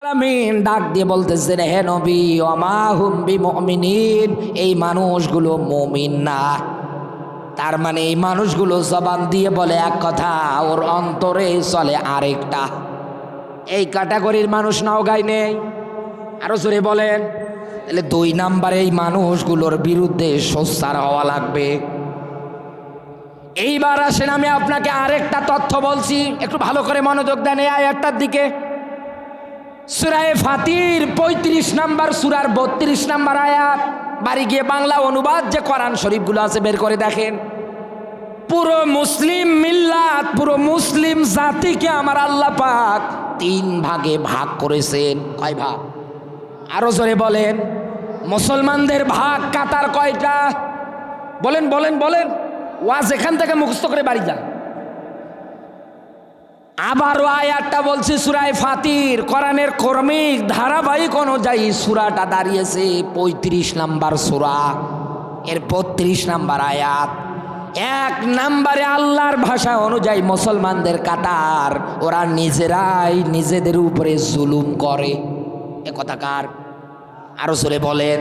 আমিন ডাক দিয়ে বলতেছেন, হে নবী, ওমা হুম বিমুমিনিন, এই মানুষগুলো মুমিন না। তার মানে এই মানুষগুলো জবান দিয়ে বলে এক কথা, ওর অন্তরে চলে আরেকটা। এই ক্যাটাগরির মানুষ নওগাঁয় নেই। আরো জোরে বলেন। তাহলে 2 নাম্বারে এই মানুষগুলোর বিরুদ্ধে সোচ্চার হওয়া লাগবে। এইবার আসেন, আমি আপনাকে আরেকটা তথ্য বলছি, একটু ভালো করে মনোযোগ দেন এই আয়াতটার দিকে। সূরা ফাতির 35 নাম্বার সূরার 32 নাম্বার আয়াত। বাড়ি গিয়ে বাংলা অনুবাদ যে কোরআন শরীফগুলো আছে বের করে দেখেন। পুরো মুসলিম মিল্লাত, পুরো মুসলিম জাতিকে আমার আল্লাহ পাক 3 ভাগে ভাগ করেছেন। কয় ভাগ? আরো জোরে বলেন। মুসলমানদের ভাগ কাতার কয়টা? বলেন বলেন বলেন। ওয়াজ এখান থেকে মুখস্থ করে বাড়ি যান। আবারও আয়াতটা বলছি সূরা ফাতির, কোরআনের কর্মিক ধারাবাহিক অনুযায়ী সূরাটা দাঁড়িয়েছে 35 নাম্বার সূরা, এর 32 নাম্বার আয়াত। 1 নাম্বারে আল্লাহর ভাষা অনুযায়ী মুসলমানদের কাতার, ওরা নিজেরাই নিজেদের উপরে জুলুম করে। এ কথা কার? আরো জোরে বলেন।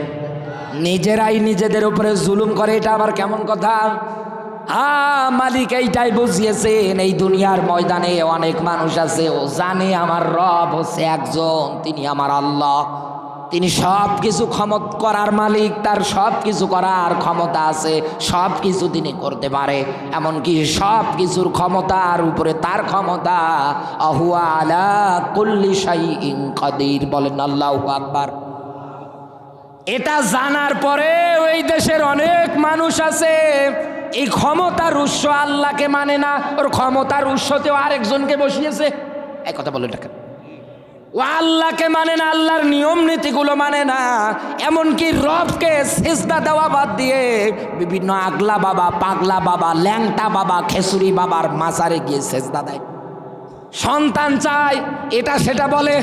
নিজেরাই নিজেদের উপরে জুলুম করে, এটা আবার কেমন কথা? মালিক এইটাই বুঝিয়েছেন। এই দুনিয়ার ময়দানে অনেক মানুষ আছে, ও জানে আমার রব হচ্ছে একজন, তিনি আমার আল্লাহ। তিনি সব কিছু ক্ষমতা করার মালিক, তার সব কিছু করার ক্ষমতা আছে, সব কিছু তিনি করতে পারে। এমনকি সব কিছুর ক্ষমতার উপরে তার ক্ষমতা। আহুয়া আলা কুল্লি শাইইন কাদির। বলেন আল্লাহু আকবার। এটা জানার পরে ওই দেশের অনেক মানুষ আছে, এই ক্ষমতার উৎস আল্লাহকে মানে না, ওর ক্ষমতার উৎসতেও আরেকজনকে বসিয়েছে। এই কথা বলে টাকা, ও আল্লাহকে মানে না, আল্লাহর নিয়ম নীতিগুলো মানে না। এমনকি রবকে সিজদা দেওয়া বাদ দিয়ে বিভিন্ন আগলা বাবা, পাগলা বাবা, ল্যাংটা বাবা, খেসুরি বাবার মাজারে গিয়ে সিজদা দেয়। সন্তান চায়, এটা সেটা বলে।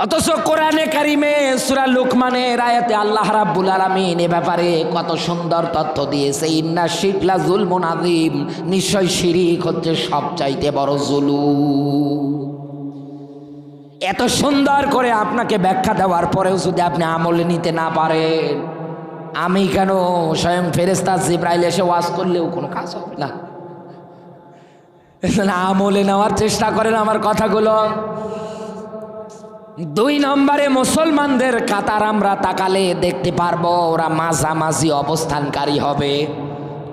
অথচ কোরআনে কারিমে সূরা লুকমানের আয়াতে আল্লাহ রাব্বুল আলামিন এ ব্যাপারে কত সুন্দর তথ্য দিয়েছে। ইন্না শিরক লা যুলমুন আযীম, নিশ্চয় শিরিক হচ্ছে সবচাইতে বড় জুলুম। এত সুন্দর করে আপনাকে ব্যাখ্যা দেওয়ার পরেও যদি আপনি আমলে নিতে না পারেন, আমি কেন, স্বয়ং ফেরেশতা জিবরাইল এসে ওয়াজ করলেও কোনো কাজ হবে না। আমলে নেওয়ার চেষ্টা করেন আমার কথাগুলো। 2 নম্বরে মুসলমানদের কাতার আমরা তাকালে দেখতে পারবো ওরা মাঝামাঝি অবস্থানকারী হবে।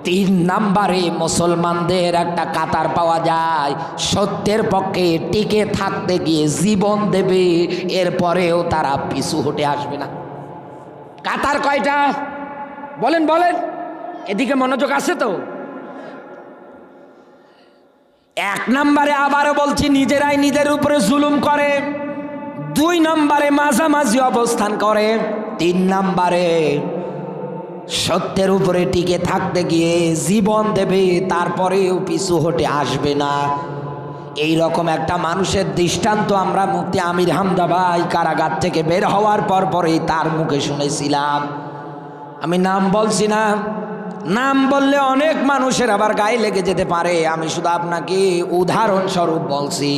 3 নম্বরে মুসলমানদের একটা কাতার পাওয়া যায়, সত্যের পক্ষে টিকে থাকতে গিয়ে জীবন দেবে, এরপরেও তারা পিছু হটে আসবে না। কাতার কয়টা? বলেন বলেন, এদিকে মনোযোগ আছে তো? 1 নম্বরে আবারও বলছি, নিজেরাই নিজের উপরে জুলুম করে। 2 নম্বরে মাঝামাঝি অবস্থান করে। 3 নম্বরে সত্যের উপরে টিকে থাকতে গিয়ে জীবন দেবে, তারপরেও পিছু হটে আসবে না। এই রকম একটা মানুষের দৃষ্টান্ত আমরা মুফতি আমির হামজা ভাই কারাগার থেকে বের হওয়ার পরেই তার মুখে শুনেছিলাম। আমি নাম বলছি না, নাম বললে অনেক মানুষের আবার গায়ে লেগে যেতে পারে। আমি শুধু আপনাকে উদাহরণস্বরূপ বলছি।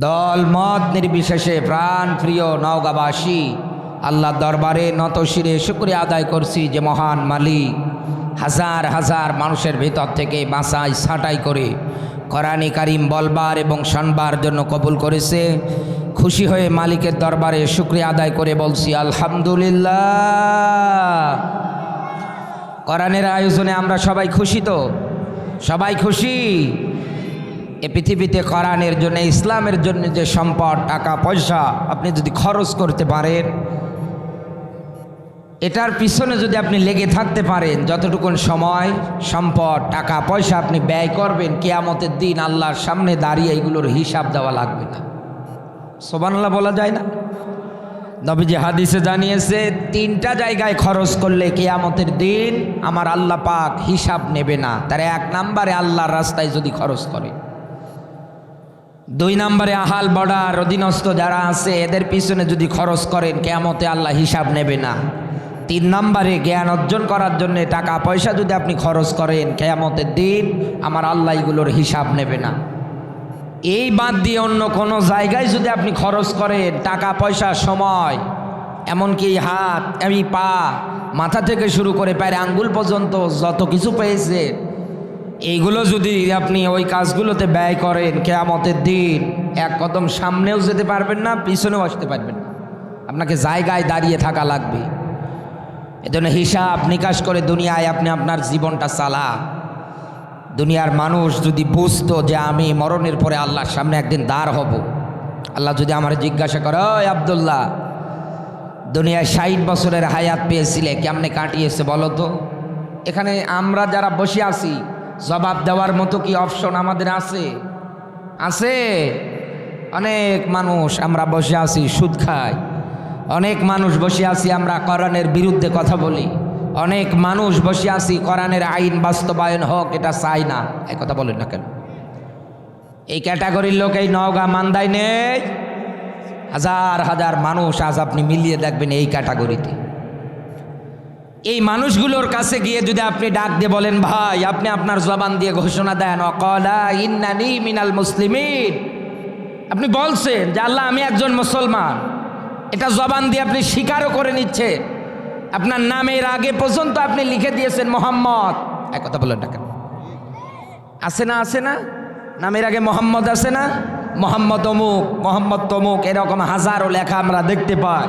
দল মত নির্বিশেষে প্রাণ প্রিয় নওগাঁবাসী, আল্লাহ দরবারে নত শিরে শুকরিয়া আদায় করছি যে মহান মালিক হাজার হাজার মানুষের ভেতর থেকে বাছাই ছাঁটাই করে কোরআনে কারিম বলবার এবং শুনবার জন্য কবুল করেছে। খুশি হয়ে মালিকের দরবারে শুকরিয়া আদায় করে বলছি আলহামদুলিল্লাহ। কোরআনের আয়োজনে আমরা সবাই খুশি তো? সবাই খুশি? এ পৃথিবীতে কোরআনের জন্য, ইসলামের জন্য যে সম্পদ, টাকা পয়সা আপনি যদি খরচ করতে পারেন, এটার পিছনে যদি আপনি লেগে থাকতে পারেন, যতটুকুন সময়, সম্পদ, টাকা পয়সা আপনি ব্যয় করবেন, কিয়ামতের দিন আল্লাহর সামনে দাঁড়িয়ে এগুলোর হিসাব দেওয়া লাগবে না। সুবহানাল্লাহ বলা যায় না? নবীজি হাদিসে জানিয়েছে, 3টা জায়গায় খরচ করলে কিয়ামতের দিন আমার আল্লাহ পাক হিসাব নেবে না। তার 1 নম্বরে আল্লাহর রাস্তায় যদি খরচ করে, 2 নম্বরে আহাল বর্ডার অধীনস্থ যারা আছে এদের পিছনে যদি খরচ করেন, কিয়ামতে আল্লাহ হিসাব নেবে না। 3 নম্বরে জ্ঞান অর্জন করার জন্য টাকা পয়সা যদি আপনি খরচ করেন, কিয়ামতের দিন আমার আল্লাহ এগুলোর হিসাব নেবে না। এই বাদ দিয়ে অন্য কোনো জায়গায় যদি আপনি খরচ করেন টাকা পয়সা সময়, এমনকি হাত এই পা মাথা থেকে শুরু করে পায়ের আঙ্গুল পর্যন্ত যত কিছু পেয়েছে, এইগুলো যদি আপনি ওই কাজগুলোতে ব্যয় করেন, কিয়ামতের দিন এক কদম সামনেও যেতে পারবেন না, পিছনেও আসতে পারবেন না, আপনাকে জায়গায় দাঁড়িয়ে থাকা লাগবে। এজন্য হিসাব নিকাশ করে দুনিয়ায় আপনি আপনার জীবনটা চালা। দুনিয়ার মানুষ যদি বুঝতো যে আমি মরণের পরে আল্লাহর সামনে একদিন দাঁড় হব, আল্লাহ যদি আমার জিজ্ঞাসা করে, ওই আব্দুল্লাহ দুনিয়ায় 60 বছরের হায়াত পেয়েছিলে, কেমনে কাটিয়েছে বলো তো? এখানে আমরা যারা বসে আছি জবাব দেওয়ার মতো কি অপশন আমাদের আছে? আছে? অনেক মানুষ আমরা বসে আছি সুদ খাই, অনেক মানুষ বসে আছি আমরা কোরআনের বিরুদ্ধে কথা বলি, অনেক মানুষ বসে আছি কোরআনের আইন বাস্তবায়ন হোক এটা চাই না। এই কথা বলেন না কেন? এই ক্যাটাগরির লোক এই নওগাঁ মান্দায় নেই, হাজার হাজার মানুষ আজ আপনি মিলিয়ে দেখবেন এই ক্যাটাগরিতে। এই মানুষগুলোর কাছে গিয়ে যদি আপনি ডাক দিয়ে বলেন, ভাই আপনি আপনার জবান দিয়ে ঘোষণা দেন, ওয়াকালা ইন্নানি মিনাল মুসলিমিন, আপনি বলছেন যে আল্লাহ আমি একজন মুসলমান, এটা জবান দিয়ে আপনি স্বীকারও করে নিচ্ছে, আপনার নামের আগে পর্যন্ত আপনি লিখে দিয়েছেন মোহাম্মদ। এক কথা বলেন না কেন? আছে না? আছে না? নামের আগে মোহাম্মদ আছে না? মোহাম্মদ অমুক, মোহাম্মদ তমুক, এরকম হাজারো লেখা আমরা দেখতে পাই।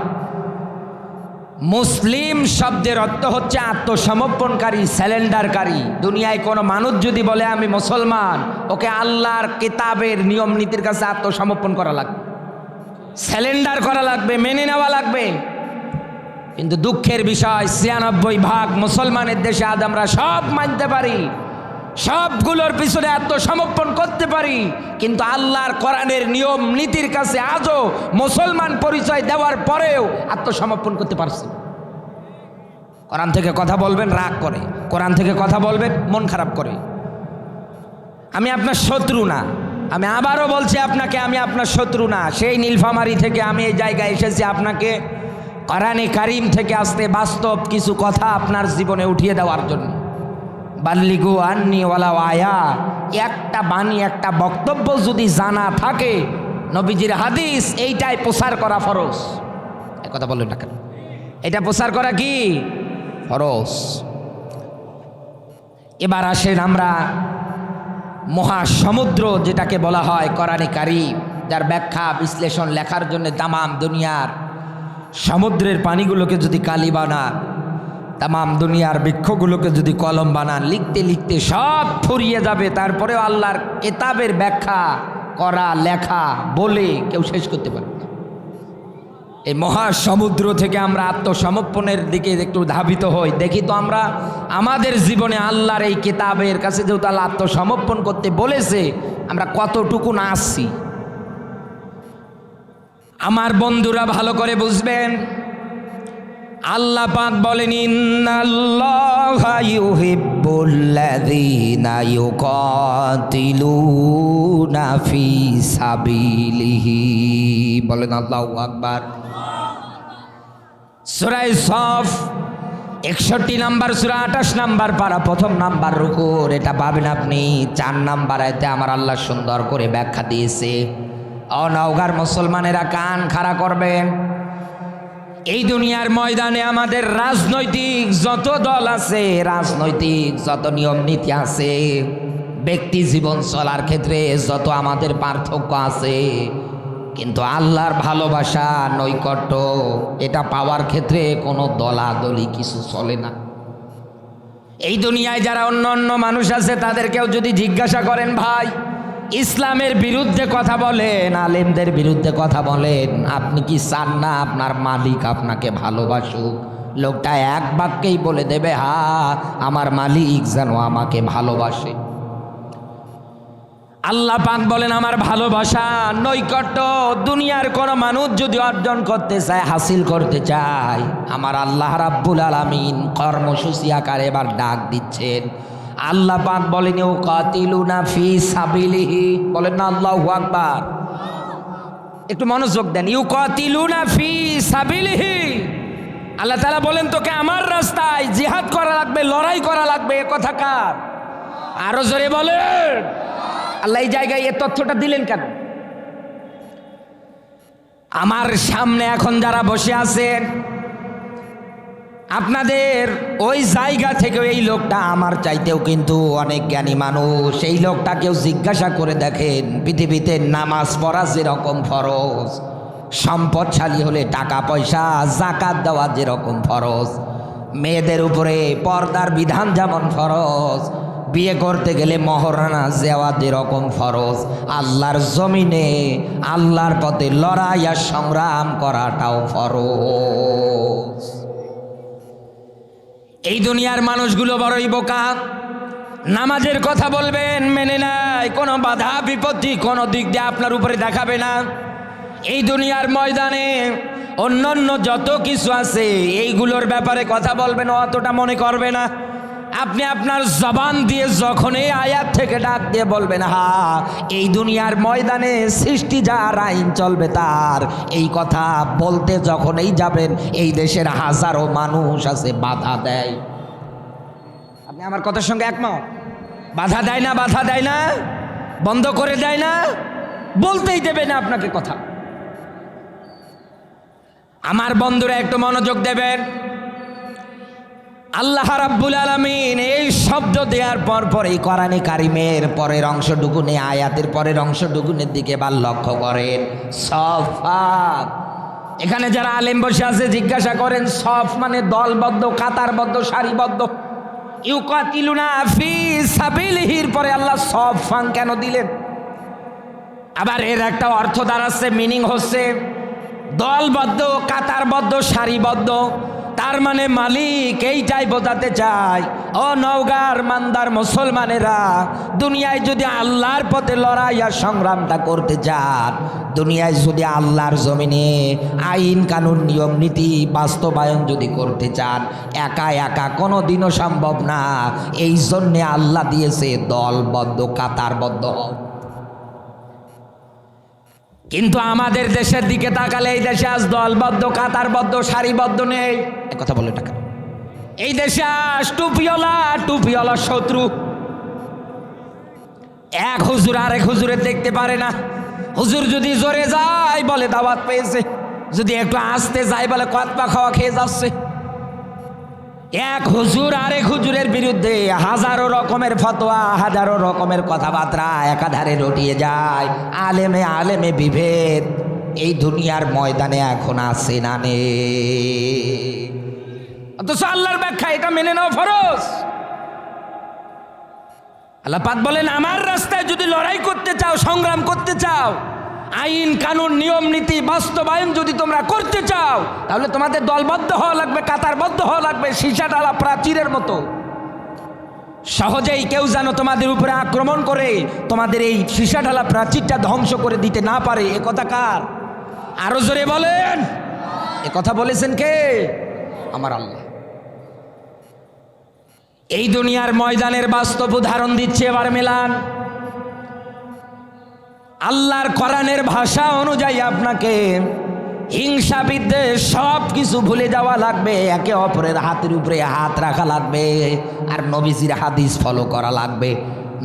মুসলিম শব্দের অর্থ হচ্ছে আত্মসমর্পণকারী, স্যালেন্ডারকারী। দুনিয়ায় কোনো মানুষ যদি বলে আমি মুসলমান, ওকে আল্লাহর কিতাবের নিয়ম নীতির কাছে আত্মসমর্পণ করা লাগবে, স্যালেন্ডার করা লাগবে, মেনে নেওয়া লাগবে। কিন্তু দুঃখের বিষয় ৯৬% মুসলমানের দেশে আজ আমরা সব মানতে পারি, সবগুলোর পিছনে আত্মসমর্পণ করতে পারি, কিন্তু আল্লাহর কোরআনের নিয়ম নীতির কাছে আজও মুসলমান পরিচয় দেওয়ার পরেও আত্মসমর্পণ করতে পারছি। কোরআন থেকে কথা বলবেন রাগ করে, কোরআন থেকে কথা বলবেন মন খারাপ করে। আমি আপনার শত্রু না, আমি আবারও বলছি আপনাকে, আমি আপনার শত্রু না। সেই নীলফামারী থেকে আমি এই জায়গায় এসেছি আপনাকে কোরআনে কারিম থেকে আসতে বাস্তব কিছু কথা আপনার জীবনে উঠিয়ে দেওয়ার জন্য। বাল্লিগু আন্নি ওয়ালাউ আয়া, একটা বাণী একটা বক্তব্য যদি জানা থাকে, নবীজির হাদিস, এইটাই প্রচার করা ফরজ। এক কথা বললেন না কেন? এটা প্রচার করা কি ফরজ। এবার আসেন আমরা মহাসমুদ্র যেটাকে বলা হয় কোরআনে কারিম, যার ব্যাখ্যা বিশ্লেষণ লেখার জন্য তামাম দুনিয়ার সমুদ্রের পানিগুলোকে যদি কালি বানান, তামাম দুনিয়ার বৃক্ষগুলোকে যদি কলম বানান, লিখতে লিখতে সব ফুরিয়ে যাবে, তারপরেও আল্লাহর কিতাবের ব্যাখ্যা করা লেখা বলে কেউ শেষ করতে পারবে না। এই মহাসমুদ্র থেকে আমরা আত্মসমর্পণের দিকে একটু ধাবিত হই, দেখি তো আমরা আমাদের জীবনে আল্লাহর এই কিতাবের কাছে যেহেতু আল্লাহ আত্মসমর্পণ করতে বলেছে, আমরা কতটুকু না আসছি। আমার বন্ধুরা ভালো করে বুঝবেন, আল্লাহ পাক বলেন, ইন্নাল্লাহা ইউহিব্বুল্লাযীনা ইউকাতিলুনা ফি সাবিলিহি। বলেন আল্লাহু আকবার। সূরা সফ 61 নম্বর সূরা 28 নম্বর পারা 1ম নাম্বার রুকু, এটা পাবেন আপনি 4 নাম্বার আয়াতে আমার আল্লাহ সুন্দর করে ব্যাখ্যা দিয়েছে। নওগাঁর মুসলমানেরা কান খাড়া করবেন। এই দুনিয়ার ময়দানে আমাদের রাজনৈতিক যত দল আছে, রাজনৈতিক যত নিয়ম নীতি আছে, ব্যক্তি জীবন চলার ক্ষেত্রে যত আমাদের পার্থক্য আছে, কিন্তু আল্লাহর ভালোবাসা নৈকট্য এটা পাওয়ার ক্ষেত্রে কোনো দলাদলি কিছু চলে না। এই দুনিয়ায় যারা অন্য অন্য মানুষ আছে তাদেরকেও যদি জিজ্ঞাসা করেন, ভাই ইসলামের বিরুদ্ধে কথা বলেন, আলেমদের বিরুদ্ধে কথা বলেন, আপনি কি চান না আপনার মালিক আপনাকে ভালোবাসুক? লোকটা এক বাক্যেই বলে দেবে, হ্যাঁ আমার মালিক যেন আমাকে ভালোবাসে। আল্লাহ পাক বলেন, আমার ভালোবাসা নৈকট্য দুনিয়ার কোনো মানুষ যদি অর্জন করতে চায়, হাসিল করতে চায়, আমার আল্লাহ রাব্বুল আলামিন কর্মসূচি আকারে এবার ডাক দিচ্ছেন। আল্লাহ পাক বলেন, ইউকাতিলুনা ফি সাবিলিহি। বলেন না আল্লাহু আকবার। একটু মনোযোগ দেন, ইউকাতিলুনা ফি সাবিলিহি। আল্লাহ তাআলা বলেন, তোকে আমার রাস্তায় জিহাদ করা লাগবে, লড়াই করা লাগবে। এ কথা কার? আরো জোরে বলেন। আল্লাহ এই জায়গায় এ তথ্যটা দিলেন কেন? আমার সামনে এখন যারা বসে আছেন, আপনাদের ওই জায়গা থেকে এই লোকটা আমার চাইতেও কিন্তু অনেক জ্ঞানী মানুষ। এই লোকটাকেও জিজ্ঞাসা করে দেখেন, পৃথিবীতে নামাজ পড়া যেরকম ফরজ, সম্পদশালী হলে টাকা পয়সা যাকাত দেওয়া যেরকম ফরজ, মেয়েদের উপরে পর্দার বিধান যেমন ফরজ, বিয়ে করতে গেলে মহরানা দেওয়া যেরকম ফরজ, আল্লাহর জমিনে আল্লাহর পথে লড়াই আর সংগ্রাম করাটাও ফরজ। এই দুনিয়ার মানুষগুলো বড়ই বোকা। নামাজের কথা বলবেন মেনে নাই, কোনো বাধা বিপত্তি কোনো দিক দিয়ে আপনার উপরে দেখাবে না। এই দুনিয়ার ময়দানে অন্যান্য যত কিছু আছে এইগুলোর ব্যাপারে কথা বলবেন, অতটা মনে করবে না। আপনি আপনার জবান দিয়ে যখন এই আয়াত থেকে ডাক দিয়ে বলবেন, হা এই দুনিয়ার ময়দানে সৃষ্টি যার আইন চলবে তার, এই কথা বলতে যখনই যাবেন এই দেশের হাজারো মানুষ আছে বাধা দেয়। আপনি আমার কথার সঙ্গে একমত? বাধা দেয় না? বাধা দেয় না? বন্ধ করে দেয় না? বলতেই দেবে না আপনাকে কথা। আমার বন্ধুরা একটু মনোযোগ দেবেন। আল্লাহ রাব্বুল আলামিন এই শব্দ দেওয়ার পর এই কোরআনে কারিমের পরের অংশটুকুনে, আয়াতের পরের অংশটুকুনের দিকে এবার লক্ষ্য করেন। সফাত, এখানে যারা আলেম বসে আছে জিজ্ঞাসা করেন, সফ মানে দলবদ্ধ, কাতারবদ্ধ, সারিবদ্ধ। ইউকাতিলুনা ফি সাবিলিহির পরে আল্লাহ সফান কেন দিলেন? আবার এর একটা অর্থ দাঁড়াচ্ছে, মিনিং হচ্ছে দলবদ্ধ, কাতারবদ্ধ, সারিবদ্ধ। তার মানে মালিক এইটাই বোঝাতে চায়, ও নওগাঁর মান্দার মুসলমানেরা, দুনিয়ায় যদি আল্লাহর পথে লড়াই আর সংগ্রামটা করতে চান, দুনিয়ায় যদি আল্লাহর জমিনে আইন কানুন নিয়ম নীতি বাস্তবায়ন যদি করতে চান, একা একা কোনো দিনও সম্ভব না। এই জন্যে আল্লাহ দিয়েছে দলবদ্ধ, কাতারবদ্ধ। কিন্তু আমাদের দেশের দিকে তাকালে এই দেশে আজ দলবদ্ধ, কাতারবদ্ধ, সারিবদ্ধ নেই। কথা বলে টাকা এই দেশে আজ টুপিওয়ালা শত্রু। এক হুজুর আরেক হুজুরের দেখতে পারে না। হুজুর যদি জোরে যায় বলে দাওয়াত পেয়েছে, যদি একটু আসতে যায় বলে কতপা খাওয়া খেয়ে যাচ্ছে। এক হুজুর আরেক হুজুরের বিরুদ্ধে হাজারো রকমের ফতোয়া, হাজারো রকমের কথাবার্তা একাধারে রটিয়ে যায়। আলেমে আলেমে বিভেদ এই দুনিয়ার ময়দানে এখন আছে না নেই? অথচ আল্লাহর ব্যাখ্যা এটা মেনে নাও ফরজ। আল্লাহ পাক বলেন, আমার রাস্তায় যদি লড়াই করতে চাও, সংগ্রাম করতে চাও, আইন কানুন নিয়ম নীতি বাস্তবায়ন যদি তোমরা করতে চাও, তাহলে তোমাদের দলবদ্ধ হওয়া লাগবে, কাতারবদ্ধ হওয়া লাগবে, সীসা ঢালা প্রাচীরের মতো। সহজেই কেউ যেন তোমাদের উপরে আক্রমণ করে তোমাদের এই সীসা ঢালা প্রাচীরটা ধ্বংস করে দিতে না পারে। এ কথা কার? আরো জোরে বলেন। এ কথা বলেছেন কে? আমার আল্লাহ। এই দুনিয়ার ময়দানের বাস্তব উদাহরণ দিচ্ছে, এবার মেলান। আল্লাহর কোরআনের ভাষা অনুযায়ী আপনাকে হিংসা বিদ্বেষ সব কিছু ভুলে যাওয়া লাগবে, একে অপরের হাতের উপরে হাত রাখা লাগবে, আর নবীজির হাদিস ফলো করা লাগবে।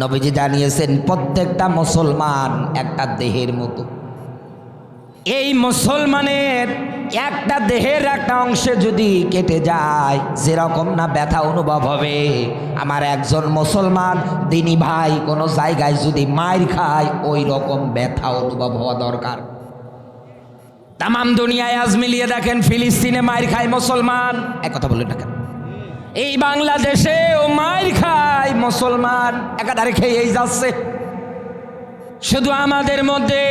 নবীজি জানিয়েছেন, প্রত্যেকটা মুসলমান একটা দেহের মতো। এই মুসলমানের একটা দেহের একটা অংশে যদি কেটে যায়, যেরকম না ব্যথা অনুভব হবে, আমার একজন মুসলমান দিনী ভাই কোনো জায়গায় যদি মাইর খায়, ওই রকম ব্যথা অনুভব হওয়া দরকার। তামাম দুনিয়ায় আজ মিলিয়ে দেখেন, ফিলিস্তিনে মাইর খায় মুসলমান, এক কথা বলে দেখেন। এই বাংলাদেশে ও মাইর খায় মুসলমান, একাধারে খেয়েই যাচ্ছে। শুধু আমাদের মধ্যে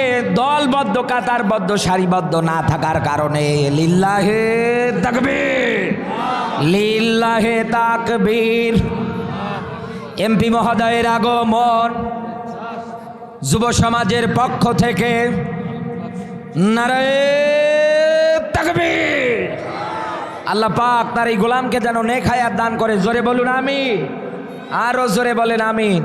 দলবদ্ধ, কাতারবদ্ধ, সারিবদ্ধ না থাকার কারণে লিল্লাহে তাকবীর, লিল্লাহে তাকবীর। এমপি মহোদয়ের আগমন, যুব সমাজের পক্ষ থেকে নারায়ে তাকবীর। আল্লাহ পাক তার এই গোলামকে যেন নেক হায়াত দান করে। জোরে বলুন আমিন, আরো জোরে বলেন আমিন।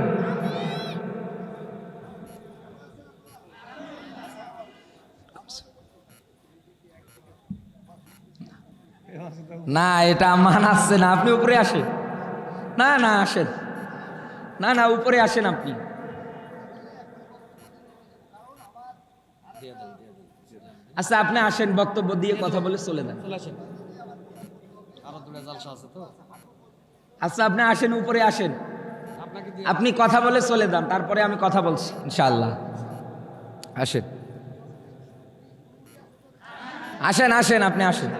না, এটা মানাচ্ছে না। আপনি উপরে আসেন। না না আসেন, না না উপরে আসেন আপনি। আচ্ছা আপনি আসেন, বক্তব্য দিয়ে কথা বলে চলে যান। আচ্ছা আপনি আসেন, উপরে আসেন, আপনি কথা বলে চলে যান, তারপরে আমি কথা বলছি ইনশাআল্লাহ। আসেন আসেন আসেন, আপনি আসেন।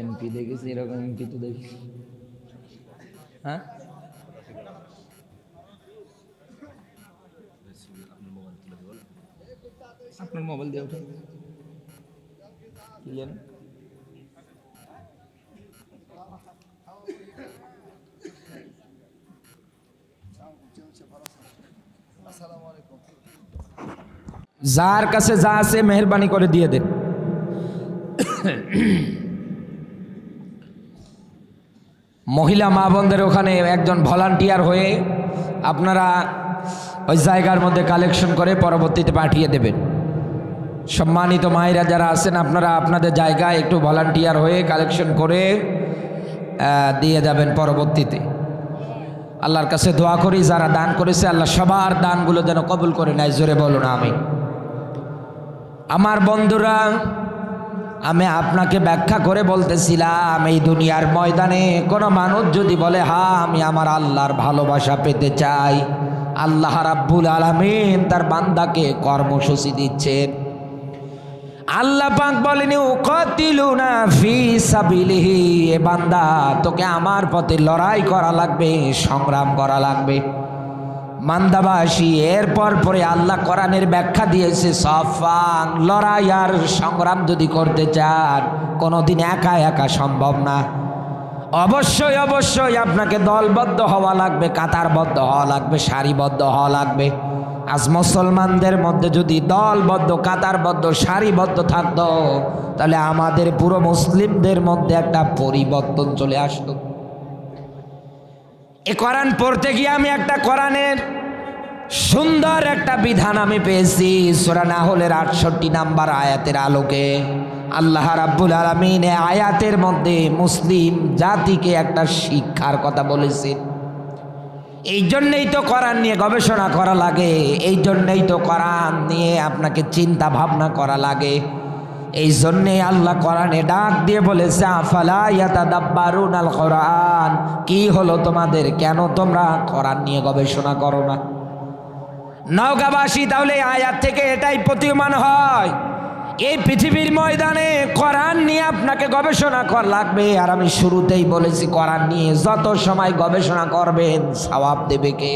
এমপি দেখেছি, এরকম এমপি তো দেখি। হ্যাঁ আপনার মোবাইল দিয়ে ওঠেন, কি জানেন? যার কাছে যা আছে মেহেরবানি করে দিয়ে দেন। মহিলা মা বোনদের ওখানে একজন ভলান্টিয়ার হয়ে আপনারা ওই জায়গার মধ্যে কালেকশন করে পরবর্তীতে পাঠিয়ে দেবেন। সম্মানিত মায়েরা যারা আছেন, আপনারা আপনাদের জায়গায় একটু ভলান্টিয়ার হয়ে কালেকশন করে দিয়ে যাবেন পরবর্তীতে। আল্লাহর কাছে দোয়া করি যারা দান করেছে আল্লাহ সবার দানগুলো যেন কবুল করে নেয়। জোরে বলুন আমিন। আমার বন্ধুরা, আমি আপনাকে ব্যাখ্যা করে বলতেছিলাম, এই দুনিয়ার ময়দানে কোনো মানুষ যদি বলে হ্যাঁ আমি আমার আল্লাহর ভালোবাসা পেতে চাই, আল্লাহ রাব্বুল আলামিন তার বান্দাকে কর্মসূচি দিচ্ছেন। আল্লাহ পাক বলেন উকাতিলুনা ফি সাবিলিহি, এ বান্দা তোকে আমার পথে লড়াই করা লাগবে, সংগ্রাম করা লাগবে। মান্দাবাসী এরপর পরে আল্লাহ কোরআনের ব্যাখ্যা দিয়েছে সাফান, লড়াই আর সংগ্রাম যদি করতে চান কোনোদিন একা একা সম্ভব না। অবশ্যই অবশ্যই আপনাকে দলবদ্ধ হওয়া লাগবে, কাতারবদ্ধ হওয়া লাগবে, সারিবদ্ধ হওয়া লাগবে। আজ মুসলমানদের মধ্যে যদি দলবদ্ধ, কাতারবদ্ধ, সারিবদ্ধ থাকতো তাহলে আমাদের পুরো মুসলিমদের মধ্যে একটা পরিবর্তন চলে আসতো। এ কোরআন পড়তে গিয়ে আমি একটা কোরআনের সুন্দর একটা বিধান আমি পেয়েছি সূরা নাহলের 68 নাম্বার আয়াতের আলোকে। আল্লাহ রাব্বুল আলামিন এই আয়াতের মধ্যে মুসলিম জাতিকে একটা শিক্ষার কথা বলেছেন। এই জন্যই তো কোরআন নিয়ে গবেষণা করা লাগে, এই জন্যই তো কোরআন নিয়ে আপনাকে চিন্তা ভাবনা করা লাগে। এই জন্যে আল্লাহ কোরআনে ডাক দিয়ে বলেছে আফালা ইয়াতাদাব্বারুনাল কোরআন, কি হলো তোমাদের, কেন তোমরা কোরআন নিয়ে গবেষণা করো না? নওগাঁবাসী তাহলে আয়াত থেকে এটাই প্রতীয়মান হয়, এই পৃথিবীর ময়দানে কোরআন নিয়ে আপনাকে গবেষণা করা লাগবে। আর আমি শুরুতেই বলেছি কোরআন নিয়ে যত সময় গবেষণা করবেন সওয়াব দেবে কে?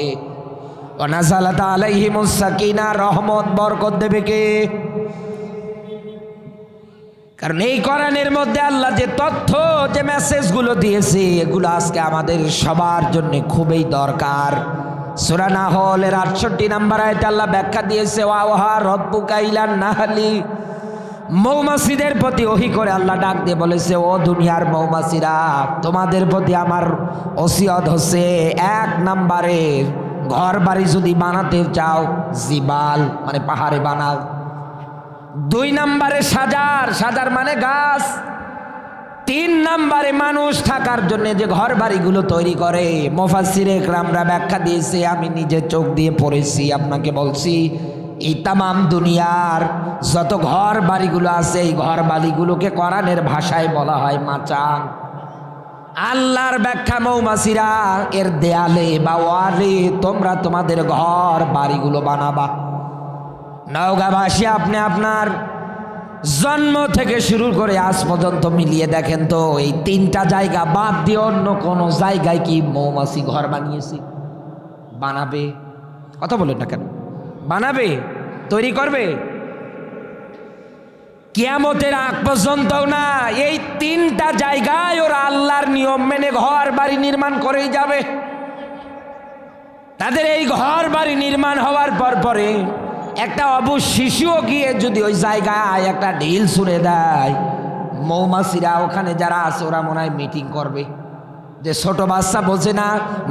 ওয়া নাযালাত আলাইহিমুস সাকিনা, রহমত বরকত দেবে কে? কারণ এই কোরআনের মধ্যে আল্লাহ যে তথ্য, যে মেসেজগুলো দিয়েছে এগুলো আজকে আমাদের সবার জন্য খুবই দরকার। সূরা নাহলের 68 নাম্বার আয়াতে আল্লাহ ব্যাখ্যা দিয়েছে ওয়াহা রব্বুকা ইলান নাহলি, মৌমাছিদের প্রতি ওহী করে আল্লাহ ডাক দিয়ে বলেছে ও দুনিয়ার মৌমাছিরা, তোমাদের প্রতি আমার ওসিয়ত হচ্ছে 1 নাম্বারে ঘর বাড়ি যদি বানাতে চাও জিবাল মানে পাহাড়ে বানাও। 2 নাম্বারে সাজার, সাজার মানে গাছ। 3 নাম্বারে মানুষ থাকার জন্য যে ঘর বাড়িগুলো তৈরি করে, মুফাসসিরে ইকরামরা ব্যাখ্যা দিয়েছে, আমি নিজে চোখ দিয়ে পড়েছি, আপনাকে বলছি, এই তামাম দুনিয়ার যত ঘর বাড়িগুলো আছে এই ঘর বাড়িগুলোকে কোরআনের ভাষায় বলা হয় মাচাং। আল্লাহর ব্যাখ্যা মৌমাছিরা এর দেয়ালে বা ওয়ালে তোমরা তোমাদের ঘর বাড়িগুলো বানাবা। নওগাঁবাসী আপনি আপনার জন্ম থেকে শুরু করে আজ পর্যন্ত মিলিয়ে দেখেন তো এই 3টা জায়গা বাদ দিয়ে অন্য কোনো জায়গায় কি মৌমাছি ঘর বানিয়েছে? বানাবে? কথা বলেন না কেন? বানাবে? তৈরি করবে? কিয়ামতের আগ পর্যন্ত না। এই 3টা জায়গায় ওরা আল্লাহর নিয়ম মেনে ঘর বাড়ি নির্মাণ করেই যাবে। তাদের এই ঘর বাড়ি নির্মাণ হওয়ার পর পরে একটা অবুঝ শিশুও গিয়ে যদি ওই জায়গায় একটা ঢিল ছুঁড়ে দেয়, মৌমাছিরা ওখানে যারা আছে ওরা মনে হয় মিটিং করবে যে ছোট বাচ্চা বোঝে না,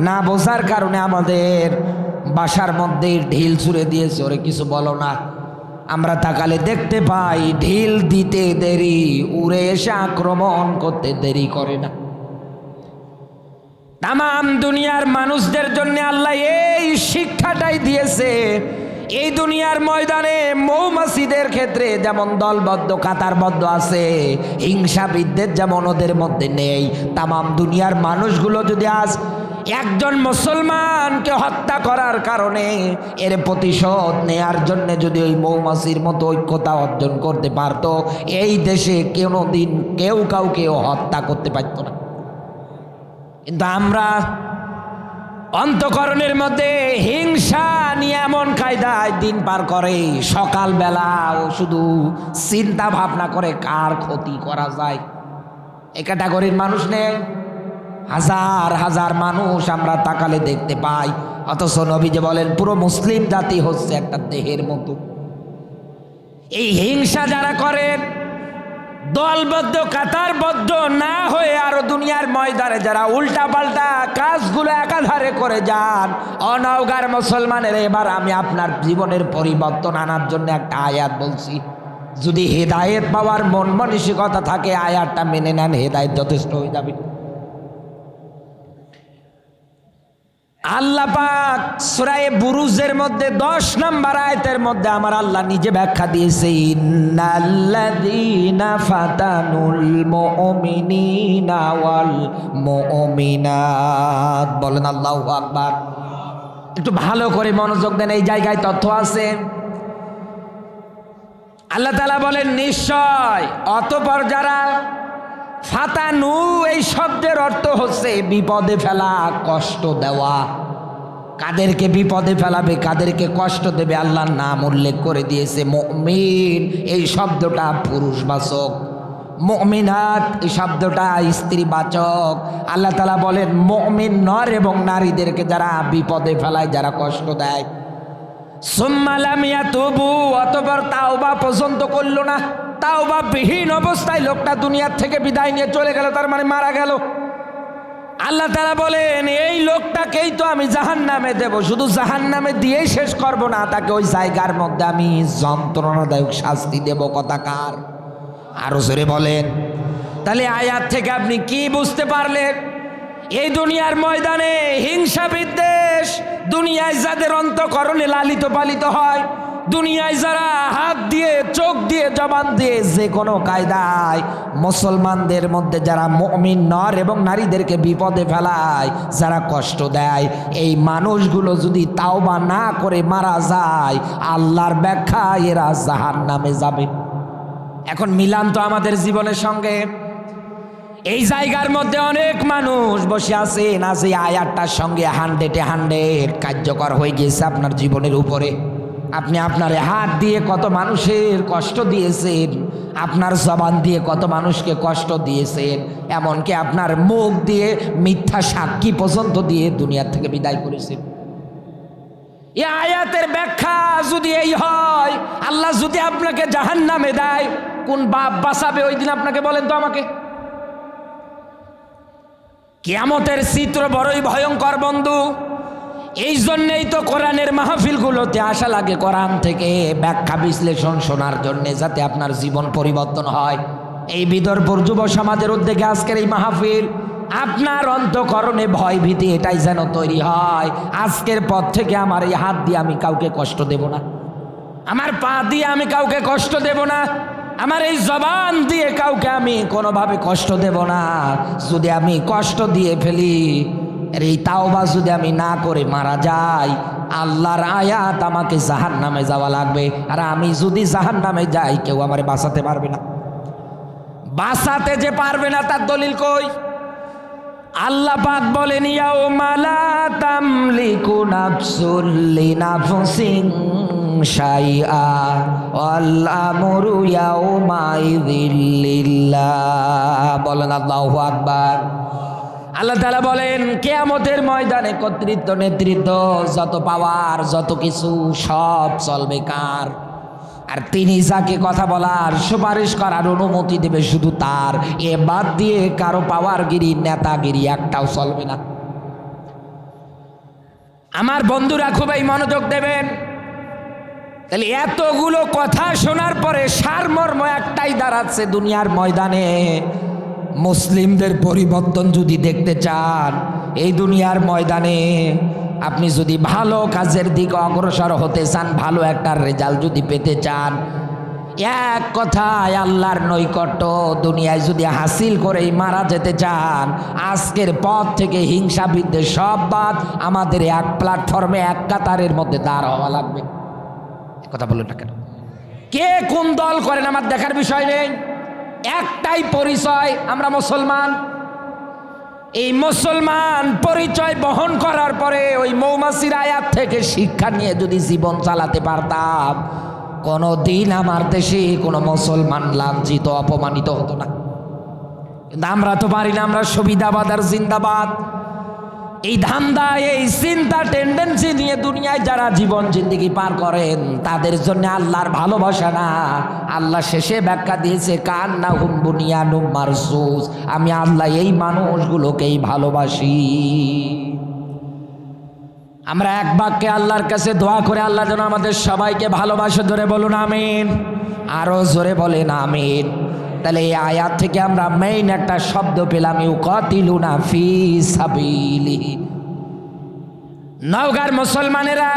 না বোঝার কারণে আমাদের বাসার মধ্যে ঢিল ছুঁড়ে দিয়েছে, ওরে কিছু বলো না। আমরা তাকালে দেখতে পাই ঢিল দিতে দেরি, উড়ে এসে আক্রমণ করতে দেরি করে না। তাম দুনিয়ার মানুষদের জন্য আল্লাহ এই শিক্ষাটাই দিয়েছে। এই দুনিয়ার ময়দানে মৌমাছিদের ক্ষেত্রে যেমন দলবদ্ধ কাতারবদ্ধ আছে, হিংসাবিদদের যেমন ওদের মধ্যে নেই। তাম দুনিয়ার মানুষগুলো যদি আজ একজন মুসলমানকে হত্যা করার কারণে এর প্রতিশোধ নেয়ার জন্য যদি ওই মৌমাছির মতো ঐক্যতা অর্জন করতে পারত, এই দেশে কোনোদিন কেউ কাউকে হত্যা করতে পারত না। কিন্তু আমরা অন্তঃকরণের মধ্যে হিংসা নিয়ে এমন কায়দায় দিন পার করে, সকালবেলা ও শুধু চিন্তা ভাবনা করে কার ক্ষতি করা যায়। এই ক্যাটাগরির মানুষ নেই, হাজার হাজার মানুষ আমরা তাকালে দেখতে পাই। অথচ নবী যে বলেন পুরো মুসলিম জাতি হচ্ছে একটা দেহের মতো। এই হিংসা যারা করেন, দলবদ্ধ কাতারবদ্ধ না হয়ে আরো দুনিয়ার ময়দানে যারা উল্টা পাল্টা কাজগুলো একাধারে করে যান, অনওগার মুসলমানের, এবার আমি আপনার জীবনের পরিবর্তন আনার জন্য একটা আয়াত বলছি। যদি হেদায়েত পাওয়ার মন মানসিকতা থাকে, আয়াতটা মেনে নেন, হেদায়েত যথেষ্ট হয়ে যাবে। আল্লাহ পাক সূরা বুরুজের মধ্যে 10 নম্বর আয়াতের মধ্যে আমার আল্লাহ নিজে ব্যাখ্যা দিয়েছে, ইন্নাল্লাযীনা ফাতানুল মুমিনিনা ওয়াল মুমিনাত। বলেন আল্লাহু আকবার। একটু ভালো করে মনোযোগ দেন, এই জায়গায় তথ্য আছে। আল্লাহ তাআলা বলেন নিশ্চয় অতঃপর যারা, ফাতানু এই শব্দের অর্থ হচ্ছে বিপদে ফেলা, কষ্ট দেওয়া। কাদেরকে বিপদে ফেলাবে, কাদেরকে কষ্ট দেবে আল্লাহর নাম উল্লেখ করে দিয়েছে। মুমিন এই শব্দটা পুরুষবাচক, মুমিনাত এই শব্দটা স্ত্রীবাচক। আল্লাহ তাআলা বলেন মুমিন নর এবং নারীদেরকে যারা বিপদে ফেলায়, যারা কষ্ট দেয়। সুম্মা লাম ইয়াতুবু, অতঃপর তাওবা পর্যন্ত করলো না, তাওবা বিহীন অবস্থায় লোকটা দুনিয়ার থেকে বিদায় নিয়ে চলে গেল, তার মানে মারা গেল। আল্লাহ তাআলা বলেন এই লোকটাকেই তো আমি জাহান্নামে দেব। শুধু জাহান্নামে দিয়েই শেষ করব না, তাকে ওই জায়গার মধ্যে আমি যন্ত্রণাদায়ক শাস্তি দেব। কথাকার আরো জোরে বলেন। তাহলে আয়াত থেকে আপনি কি বুঝতে পারলেন? এই দুনিয়ার ময়দানে হিংসা বিদ্বেষ, দুনিয়ায় যাদের অন্তঃকরণে লালিত পালিত হয়, দুনিয়ায় যারা হাত দিয়ে, চোখ দিয়ে, জবান দিয়ে যে কোনো কায়দায় মুসলমানদের মধ্যে যারা মুমিন নর এবং নারীদেরকে বিপদে ফেলায়, যারা কষ্ট দেয়, এই মানুষগুলো যদি তাওবা না করে মারা যায়, আল্লাহর ব্যাখ্যা এরা জাহান্নামে যাবে। এখন মিলান তো আমাদের জীবনের সঙ্গে। এই জায়গার মধ্যে অনেক মানুষ বসে আছেন, আজ এই আয়াতটার সঙ্গে 100 কার্যকর হয়ে গিয়েছে আপনার জীবনের উপরে। আপনি আপনার হাত দিয়ে কত মানুষের কষ্ট দিয়েছেন, আপনার জবান দিয়ে কত মানুষকে কষ্ট দিয়েছেন, এমনকি আপনার মুখ দিয়ে মিথ্যা সাক্ষী পর্যন্ত দিয়ে দুনিয়া থেকে বিদায় করেছেন। এই আয়াতের ব্যাখ্যা যদি এই হয়, আল্লাহ যদি আপনাকে জাহান্নামে দেয়, কোন বাপ বাঁচাবে ওই দিন আপনাকে বলেন তো আমাকে? কিয়ামতের চিত্র বড়ই ভয়ঙ্কর বন্ধু। এই জন্যেই তো কোরআনের মাহফিলগুলোতে আসা লাগে, কোরআন থেকে ব্যাখ্যা বিশ্লেষণ শোনার জন্য, যাতে আপনার জীবন পরিবর্তন হয়। এই বিদর্ভর যুব সমাজের উদ্যোগে আজকের এই মাহফিল, আপনার অন্তঃকরণে ভয় ভীতি এটাই যেন তৈরি হয়, আজকের পর থেকে আমার এই হাত দিয়ে আমি কাউকে কষ্ট দেব না, আমার পা দিয়ে আমি কাউকে কষ্ট দেব না, আমার এই জবান দিয়ে কাউকে আমি কোনোভাবে কষ্ট দেব না। যদি আমি কষ্ট দিয়ে ফেলি, এই তাওবা যদি আমি না করে মারা যাই, আল্লাহর আয়াত আমাকে জাহান্নামে যাওয়া লাগবে। আর আমি যদি জাহান্নামে যাই, কেউ আমারে বাঁচাতে পারবে না। বাঁচাতে যে পারবে না তার দলিল কই? আল্লাহ পাক বলেন ইয়াউমা লা তামলিকু নাফসুন লিনাফসিন শাইআ ওয়াল আমরু ইয়াউমাইযিল লিল্লাহ। বলেন আল্লাহু আকবার। আল্লাহ তাআলা বলেন কিয়ামতের ময়দানে কর্তৃত্ব, নেতৃত্ব, যত পাওয়ার, যত কিছু সব চলবে কার? আর তিনি যাকে কথা বলার, সুপারিশ করার অনুমতি দেবে শুধু তার। এ বাদ দিয়ে কারো পাওয়ারগিরি, নেতাগিরি একটাও চলবে না। আমার বন্ধুরা খুবই মনোযোগ দেবেন। তাহলে এতগুলো কথা শোনার পরে সারমর্ম একটাই দাঁড়াচ্ছে দুনিয়ার ময়দানে, মুসলিমদের পরিবর্তন যদি দেখতে চান, এই দুনিয়ার ময়দানে আপনি যদি ভালো কাজের দিকে অগ্রসর হতে চান, ভালো একটা রেজাল্ট যদি পেতে চান, এক কথায় আল্লাহর নৈকট্য দুনিয়ায় যদি হাসিল করেই মারা যেতে চান, আজকের পথ থেকে হিংসা বিদ্বেষ সব বাদ, আমাদের এক প্ল্যাটফর্মে এক কাতারের মধ্যে দাঁড় হওয়া লাগবে। কথা বলুন না কেন? কে কোন দল করেন আমার দেখার বিষয় নেই, একটাই পরিচয়, আমরা মুসলমান। এই মুসলমান পরিচয় বহন করার পরে ওই মৌমাছির আয়াত থেকে শিক্ষা নিয়ে যদি জীবন চালাতে পারতাম, কোনো দিন আমার দেশে কোনো মুসলমান লাঞ্ছিত অপমানিত হতো না। কিন্তু আমরা তো পারি না, আমরা সুবিধাবাদ আর জিন্দাবাদ, এই ধান্দা এই চিন্তা টেন্ডেন্সি নিয়ে দুনিয়ায় যারা জীবন জিন্দেগি পার করেন, তাদের জন্য আল্লাহর ভালোবাসা না। আল্লাহ শেষে ব্যাখ্যা দিয়েছে কান্নাহুম বুনিয়ানুম মারসুস, আমি আল্লাহ এই মানুষগুলোকেই ভালোবাসি। আমরা এক বাক্যে আল্লাহর কাছে দোয়া করে আল্লাহ যেন আমাদের সবাইকে ভালোবাসে। জোরে বলুন আমিন, আরো জোরে বলেন আমিন। তাহলে এই আয়াত থেকে আমরা মেইন একটা শব্দ পেলাম, ইউকাতিলুনা ফি সাবিলিহি। নওগাঁর মুসলমানেরা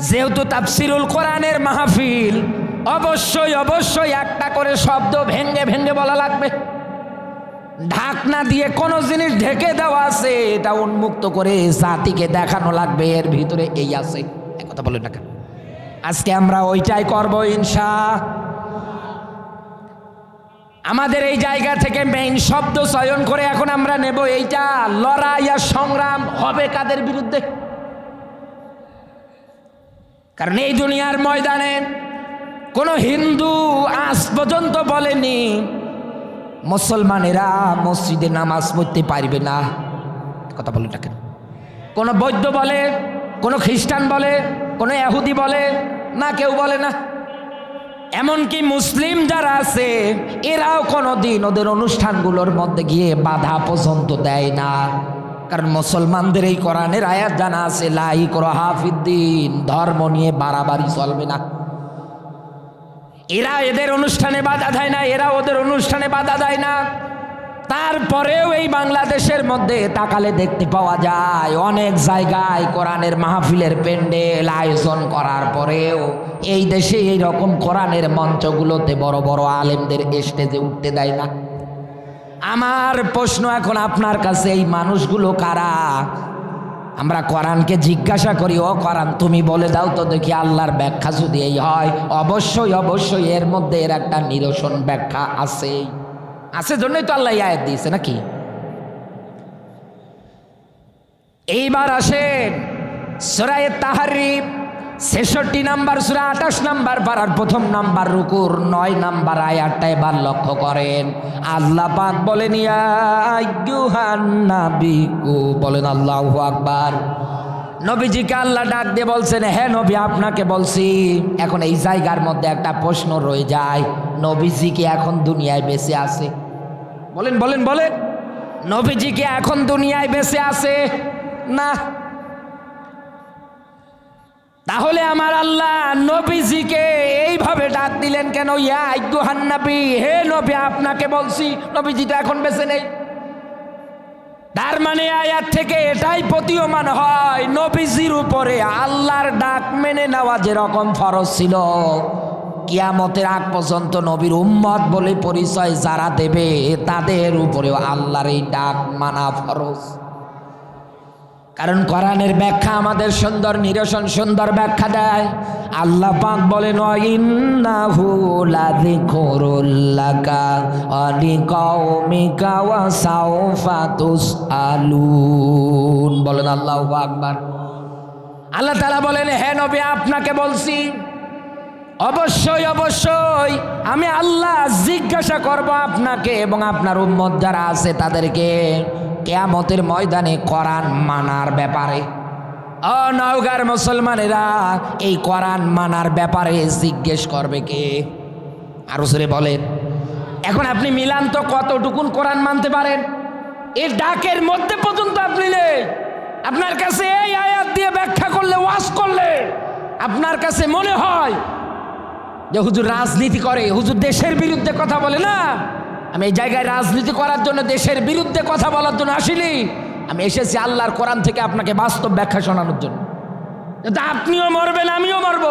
যেহেতু তাফসিরুল কোরআনের মাহফিল, অবশ্যই অবশ্যই একটা করে শব্দ ভেঙ্গে ভেঙ্গে বলা লাগবে। ঢাকনা দিয়ে কোনো জিনিস ঢেকে দেওয়া আছে, এটা উন্মুক্ত করে জাতিকে দেখানো লাগবে এর ভিতরে এই আছে। কথা বলেন না কেন? আজকে আমরা ওইটাই করবো ইনশাআল্লাহ। আমাদের এই জায়গা থেকে মেইন শব্দ চয়ন করে এখন আমরা নেব এইটা, লড়াই আর সংগ্রাম হবে কাদের বিরুদ্ধে? কারণ এই দুনিয়ার ময়দানে কোনো হিন্দু আজ পর্যন্ত বলেনি মুসলমানেরা মসজিদে নামাজ পড়তে পারবে না। কথা বলে না কেন? কোনো বৌদ্ধ বলে, কোনো খ্রিস্টান বলে, কোনো ইহুদি বলে না, কেউ বলে না। এমনকি মুসলিম যারা আছে এরাও কোনো দিন ওদের অনুষ্ঠানগুলোর মধ্যে গিয়ে বাধা পর্যন্ত দেয় না। কারণ মুসলমানদের এই কোরআনের আয়াত জানা আছে, লা ইকরাহা ফিদ্দিন, ধর্ম নিয়ে বাড়াবাড়ি চলবে না। এরা এদের অনুষ্ঠানে বাধা দেয় না, এরা ওদের অনুষ্ঠানে বাধা দেয় না। তারপরেও এই বাংলাদেশের মধ্যে তাকালে দেখতে পাওয়া যায় অনেক জায়গায় কোরআনের মাহফিলের প্যান্ডেল আয়োজন করার পরেও এই দেশে এই রকম কোরআনের মঞ্চগুলোতে বড় বড় আলেমদের স্টেজে উঠতে দেয় না। আমার প্রশ্ন এখন আপনার কাছে, এই মানুষগুলো কারা? আমরা কোরআনকে জিজ্ঞাসা করি, ও কোরআন তুমি বলে দাও তো দেখি আল্লাহর ব্যাখ্যা যদি এই হয়। অবশ্যই অবশ্যই এর মধ্যে এর একটা নিরসন ব্যাখ্যা আছে, আছে জন্যই তো আল্লাহ আয়াত দিয়েছে নাকি? এইবার আসেন সূরা তাহরীম ৬৬ নাম্বার সূরা ২৮ নাম্বার পারার ১ম নাম্বার রুকুর ৯ নাম্বার আয়াতটা এবার লক্ষ্য করেন। আল্লাহ পাক বলেন ইয়া আইয়ুহান নাবিয়্যু, বলেন আল্লাহু আকবার। নবীজিকে আল্লাহ ডাক দিয়ে বলছেন, হ্যাঁ নবী আপনাকে বলছি। এখন এই জায়গার মধ্যে একটা প্রশ্ন রয়ে যায়, নবীজি কি এখন দুনিয়ায় বেঁচে আছে? বলেন বলেন বলেন, নবীজি কি এখন দুনিয়ায় বেঁচে আছে? না। তাহলে আমার আল্লাহ নবীজিকে এইভাবে ডাক দিলেন কেন? ইয়া আইয়ুহান নবী, হে নবী আপনাকে বলছি। নবীজি তো এখন বেঁচে নেই। তার মানে আয়াত থেকে এটাই প্রতীয়মান হয়, নবীজির উপরে আল্লাহর ডাক মেনে নেওয়া যেরকম ফরজ ছিল, কিয়ামতের আগ পর্যন্ত নবীর উম্মত বলে পরিচয় যারা দেবে তাদের উপরেও আল্লাহর এই ডাক মানা ফরজ। কারণ কোরআনের ব্যাখ্যা আমাদের সুন্দর নিরসন, সুন্দর ব্যাখ্যা দেয়। আল্লাহ পাক বলেন ইন্নাহু লাযিকরুল লাকা ওয়া লিকাওমিকা ওয়া সাওফা তুসআলুন। বলেন আল্লাহু আকবার। আল্লাহ তাআলা বলেন, হে নবী আপনাকে বলছি, অবশ্যই অবশ্যই আমি আল্লাহ জিজ্ঞাসা করব আপনাকে এবং আপনার উম্মত যারা আছে তাদেরকে কিয়ামতের ময়দানে কোরআন মানার ব্যাপারে। ও নওগাঁর মুসলমানেরা, এই কোরআন মানার ব্যাপারে জিজ্ঞেস করবে কে? আরো জোরে বলেন। এখন আপনি মিলান তো কতটুকুন কোরআন মানতে পারেন? এই ডাকের মধ্যে পর্যন্ত আপনি নেই। আপনার কাছে এই আয়াত দিয়ে ব্যাখ্যা করলে, ওয়াজ করলে আপনার কাছে মনে হয় যে হুজুর রাজনীতি করে, হুজুর দেশের বিরুদ্ধে কথা বলে, না, আমি এই জায়গায় রাজনীতি করার জন্য, দেশের বিরুদ্ধে কথা বলার জন্য আসিনি। আমি এসেছি আল্লাহর কোরআন থেকে আপনাকে বাস্তব ব্যাখ্যা শোনানোর জন্য। আপনিও মরবেন, আমিও মরব।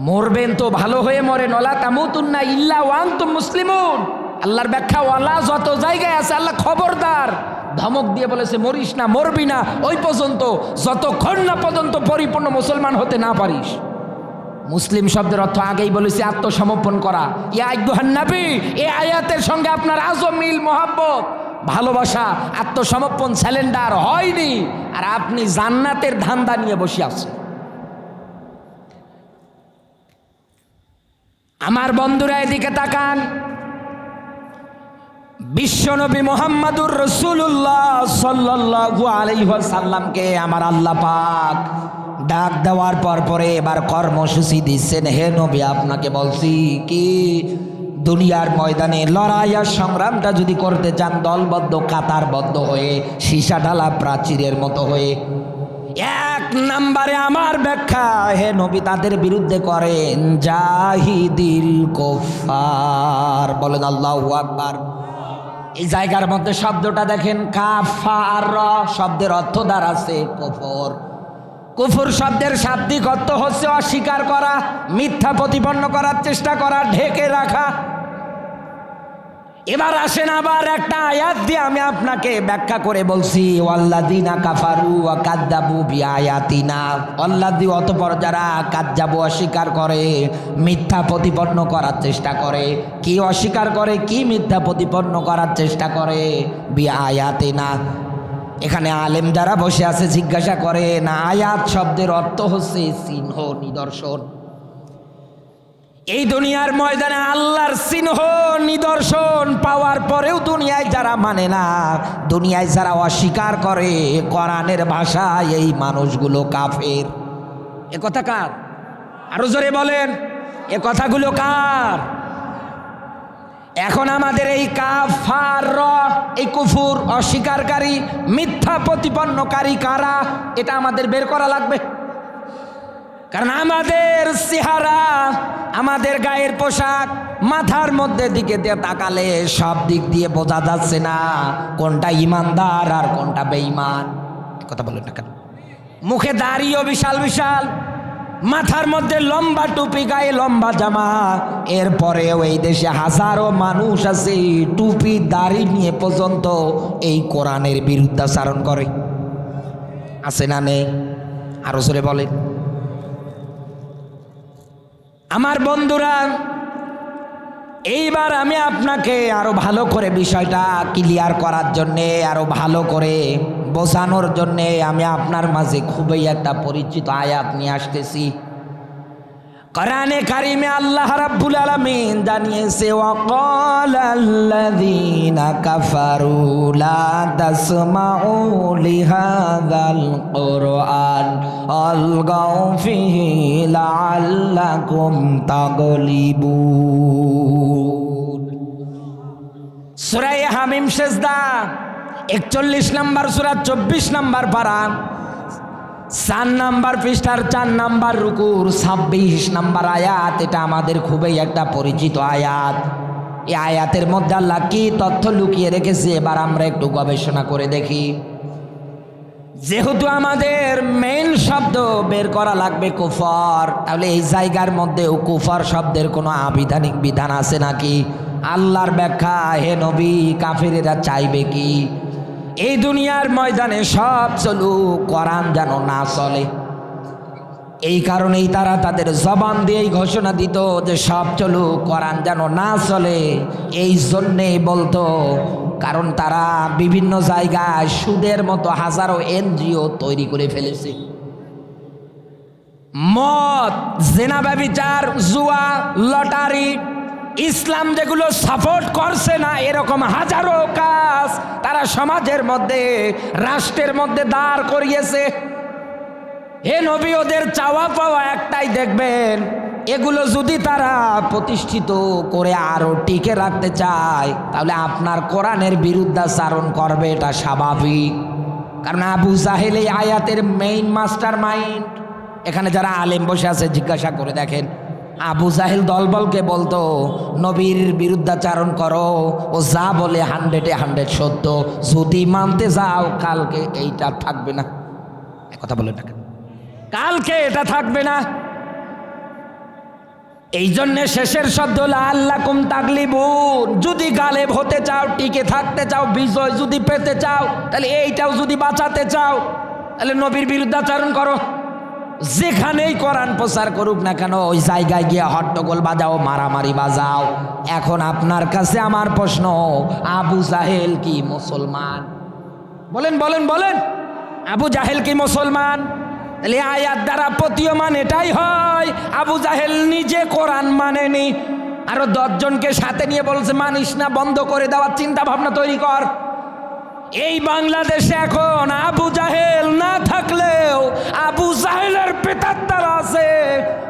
মরবেন তো ভালো হয়ে মরেন, ওয়ালা তামুতুন্না ইল্লা ওয়া আনতুম মুসলিমুন। আল্লাহর ব্যাখ্যা ওয়ালা যত জায়গায় আছে, আল্লাহ খবরদার ধমক দিয়ে বলেছে মরিস না, মরবি না ওই পর্যন্ত, যতক্ষণ না পর্যন্ত পরিপূর্ণ মুসলমান হতে না পারিস। মুসলিম শব্দের অর্থ আগেই বলেছি আত্মসমর্পণ করা। ইয়া আইয়ুহান নবী, এই আয়াতের সঙ্গে আপনার আজও মিল, মহব্বত, ভালোবাসা, আত্মসমর্পণ, স্যালেন্ডার হয়নি, আর আপনি জান্নাতের ধান্দা নিয়ে বসে আছেন। আমার বন্ধুরা এদিকে তাকান, বিশ্বনবী মুহাম্মাদুর রাসূলুল্লাহ সাল্লাল্লাহু আলাইহি ওয়াসাল্লামকে আমার আল্লাহ পাক ডাক দেওয়ার পরে এবার কর্মসূচি দিচ্ছেন। হে নবী, আপনাকে বলছি কি, দুনিয়ার ময়দানে লড়াই আর সংগ্রামটা যদি করতে চান দলবদ্ধ কাতারবদ্ধ হয়ে, সীসা ঢালা প্রাচীরের মতো হয়ে, এক নম্বরে আমার ব্যাখ্যা, হে নবী তাদের বিরুদ্ধে করেন জাহিদিল কুফার। বলেন আল্লাহু আকবার। এই জায়গার মধ্যে শব্দটা দেখেন, কাফার, শব্দের অর্থ দাঁড়াচ্ছে কুফর। কুফর শব্দের শাব্দিক অর্থ হচ্ছে অস্বীকার করা, মিথ্যা প্রতিপন্ন করার চেষ্টা করা, ঢেকে রাখা। এবার আসেন আবার একটা আয়াত দিয়ে আমি আপনাকে ব্যাখ্যা করে বলছি, ওয়াল্লাযিনা কাফারু ওয়া কাযযাবু বিআয়াতিনা। ওয়াল্লাযী, অতঃপর যারা কাযযাবু অস্বীকার করে, মিথ্যা প্রতিপন্ন করার চেষ্টা করে। কি অস্বীকার করে, কি মিথ্যা প্রতিপন্ন করার চেষ্টা করে? বিআয়াতিনা। এখানে আলেম যারা বসে আছে জিজ্ঞাসা করে না, আয়াত শব্দের অর্থ হচ্ছে চিহ্ন, নিদর্শন। এই দুনিয়ার ময়দানে আল্লাহর চিহ্ন নিদর্শন পাওয়ার পরেও দুনিয়ায় যারা মানে না, দুনিয়ায় যারা অস্বীকার করে, কোরআনের ভাষায় এই মানুষগুলো কাফের। এ কথা কার? আরো জোরে বলেন, এ কথাগুলো কার? এখন আমাদের এই কাফার, এই কুফুর, অস্বীকারী, মিথ্যা প্রতিপন্নকারী কারা, এটা আমাদের বের করা লাগবে। কারণ আমাদের চেহারা, আমাদের গায়ের পোশাক, মাথার মধ্যে দিকে দিয়ে তাকালে সব দিক দিয়ে বোঝা যাচ্ছে না কোনটা ইমানদার আর কোনটা বেঈমান। কথা বলেন না কেন? মুখে দাড়িও বিশাল বিশাল, মাথার মধ্যে লম্বা টুপি, গায়ে লম্বা জামা, এরপরেও এই দেশে হাজারো মানুষ আছে টুপি দাড়ি নিয়ে পর্যন্ত এই কোরআনের বিরুদ্ধাচারণ করে। আছে না নেই? আরো জোরে বলেন। আমার বন্ধুরা, এইবার আমি আপনাকে আরো ভালো করে বিষয়টা ক্লিয়ার করার জন্যে, আরো ভালো করে বোঝানোর জন্যে আমি আপনার মাঝে খুবই একটা পরিচিত আয়াত নিয়ে আসতেছি। কোরআনে কারিমে আল্লাহ রাব্বুল আলামিন জানিয়েছে, ওয়াকালাল্লাযীনা কাফারু লা তাসমাউ লিহাযাল কুরআন আলগাউ ফিহি লাআল্লাকুম তাগলিবুন। সূরা হামিম সেজদা 41 নম্বর সূরা 24 নম্বর পারা 4 নম্বর পৃষ্ঠার 4 নম্বর রুকুর 26 নম্বর আয়াত। এটা আমাদের খুবই একটা পরিচিত আয়াত। এই আয়াতের মধ্যে আল্লাহ কি তথ্য লুকিয়ে রেখেছে এবার আমরা একটু গবেষণা করে দেখি। যেহেতু আমাদের মেইন শব্দ বের করা লাগবে কুফর, তাহলে এই জায়গার মধ্যেও কুফর শব্দের কোনো আবিধানিক বিধান আছে নাকি? আল্লাহর ব্যাখ্যা, হে নবী কাফেরেরা চাইবে কি এই দুনিয়ার ময়দানে সব চলুক, কোরআন যেন না চলে। এই কারণেই তারা তাদের জবান দিয়েই ঘোষণা দিত যে সব চলুক, কোরআন যেন না চলে। এই জন্যেই বলতো, কারণ তারা বিভিন্ন জায়গায় সুদের মতো হাজারো এনজিও তৈরি করে ফেলেছে। মদ, জেনা, ব্যভিচার, জুয়া, লটারি, ইসলাম যেগুলো সাপোর্ট করছে না, এরকম হাজারো কাজ তারা সমাজের মধ্যে, রাষ্ট্রের মধ্যে দাঁড় করিয়েছে। হে নবী, ওদের চাওয়া পাওয়া একটাই, দেখবেন এগুলো যদি তারা প্রতিষ্ঠিত করে আরো টিকে রাখতে চায়, তাহলে আপনার কোরআনের বিরুদ্ধাচারণ করবে, এটা স্বাভাবিক। কারণ আবু জাহেল এই আয়াতের মেইন মাস্টার মাইন্ড। এখানে যারা আলেম বসে আছে জিজ্ঞাসা করে দেখেন, আবু জাহেল দলবলকে বলতো নবীর বিরুদ্ধাচারণ করো, ও যা বলে 100-এ 100 সত্য, যদি মানতে যাও কালকে এইটা থাকবে না। কথা বলে না, কালকে এটা থাকবে না। এই জন্যে শেষের শব্দ লাআল্লাকুম তাগলিবুন, যদি গালেব হতে চাও, টিকে থাকতে চাও, বিজয় যদি পেতে চাও, তাহলে এইটাও যদি বাঁচাতে চাও, তাহলে নবীর বিরুদ্ধাচরণ করো। যেখানেই কোরআন প্রচার করুক না কেন, ওই জায়গায় গিয়ে হট্টগোল বাজাও, মারামারি বাজাও। এখন আপনার কাছে আমার প্রশ্ন, আবু জাহেল কি মুসলমান? বলেন বলেন বলেন, আবু জাহেল কি মুসলমান? তাহলে আয়াত দ্বারা প্রতীয়মান এটাই হয়, আবু জাহেল নিজে কোরআন মানেনি, আরো 10 জনকে সাথে নিয়ে বলছে মানিস না, বন্ধ করে দেওয়ার চিন্তা ভাবনা তৈরি কর। এই বাংলাদেশে এখন আবু জাহেল না থাকলেও আবু জাহেলের পেতাত্তারা আছে,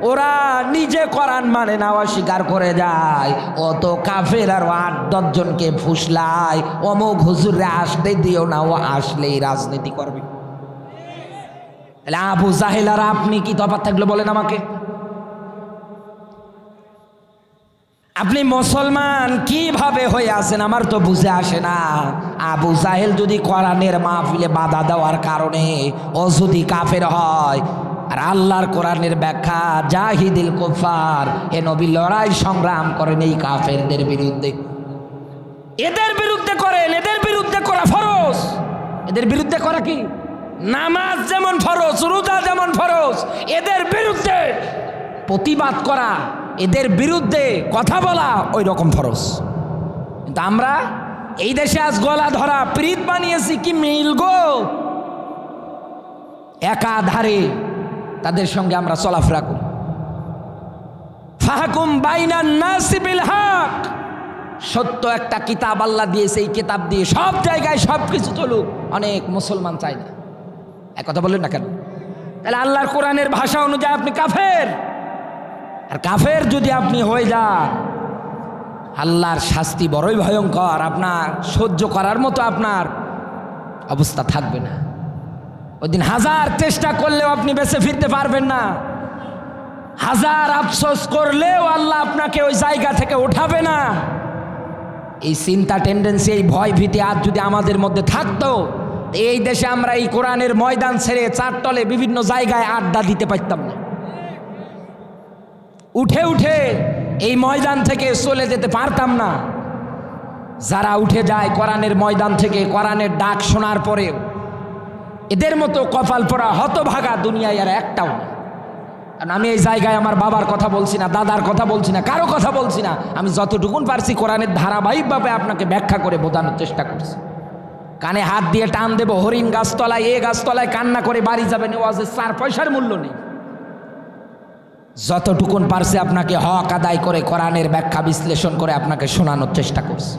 ওরা নিজে কোরআন মানে না, অস্বীকার করে যায়। অত কাফের আর 8-10 জনকে ফুসলায়, অমুক হুজুরে আসতে দিও না, ও আসলেই রাজনীতি করবে। তাহলে আবু জাহেল আর আপনি কি তফাৎ থাকলে বলেন আমাকে? আপনি মুসলমান কিভাবে হয়ে আছেন আমার তো বুঝে আসে না। আবু জাহেল যদি কোরআনের মাহফিলে বাধা দেওয়ার কারণে ও যদি কাফের হয়, আর আল্লাহর কোরআনের ব্যাখ্যা জাহিদিল কুফার, এ নবী লড়াই সংগ্রাম করেন এই কাফেরদের বিরুদ্ধে। এদের বিরুদ্ধে করেন, এদের বিরুদ্ধে করা ফরজ। এদের বিরুদ্ধে করা কি? নামাজ যেমন ফরজ, রোজা যেমন ফরজ, এদের বিরুদ্ধে প্রতিবাদ করা, এদের বিরুদ্ধে কথা বলা ওই রকম ফরজ। কিন্তু আমরা এই দেশে আজ গলা ধরা প্রীত বানিয়েছি, কি মিল গো! একাধারে তাদের সঙ্গে আমরা চলাফেরা করি। ফাহকুম বাইনান নাসি বিল হক, সত্য একটা কিতাব আল্লাহ দিয়েছে, এই কিতাব দিয়ে সব জায়গায় সব কিছু চলুক। অনেক মুসলমান চায় না। এক কথা বললেন না কেন? তাহলে আল্লাহর কোরআনের ভাষা অনুযায়ী আপনি কাফের। আর কাফের যদি আপনি হয়ে যান, আল্লাহর শাস্তি বড়ই ভয়ঙ্কর, আপনার সহ্য করার মতো আপনার অবস্থা থাকবে না। ওই দিন হাজার চেষ্টা করলেও আপনি বেঁচে ফিরতে পারবেন না, হাজার আফসোস করলেও আল্লাহ আপনাকে ওই জায়গা থেকে উঠাবে না। এই চিন্তা, টেন্ডেন্সি, এই ভয় ভীতি আজ যদি আমাদের মধ্যে থাকতো, এই দেশে আমরা এই কোরআনের ময়দান ছেড়ে চারতলে বিভিন্ন জায়গায় আড্ডা দিতে পারতাম না, উঠে উঠে এই ময়দান থেকে চলে যেতে পারতাম না। যারা উঠে যায় কোরআনের ময়দান থেকে, কোরআনের ডাক শোনার পরেও এদের মতো কপাল পরা হতভাগা দুনিয়ায় আর একটাও না। কারণ আমি এই জায়গায় আমার বাবার কথা বলছি না, দাদার কথা বলছি না, কারো কথা বলছি না। আমি যতটুকুন পারছি কোরআনের ধারাবাহিকভাবে আপনাকে ব্যাখ্যা করে বোঝানোর চেষ্টা করছি। কানে হাত দিয়ে টান দেবো, হরিণ গাছতলায়, এ গাছতলায় কান্না করে বাড়ি যাবেন, ওয়াজের 4 পয়সার মূল্য নেই। যতটুকুন পারছে আপনাকে হক আদায় করে কোরআনের ব্যাখ্যা বিশ্লেষণ করে আপনাকে শোনানোর চেষ্টা করছি।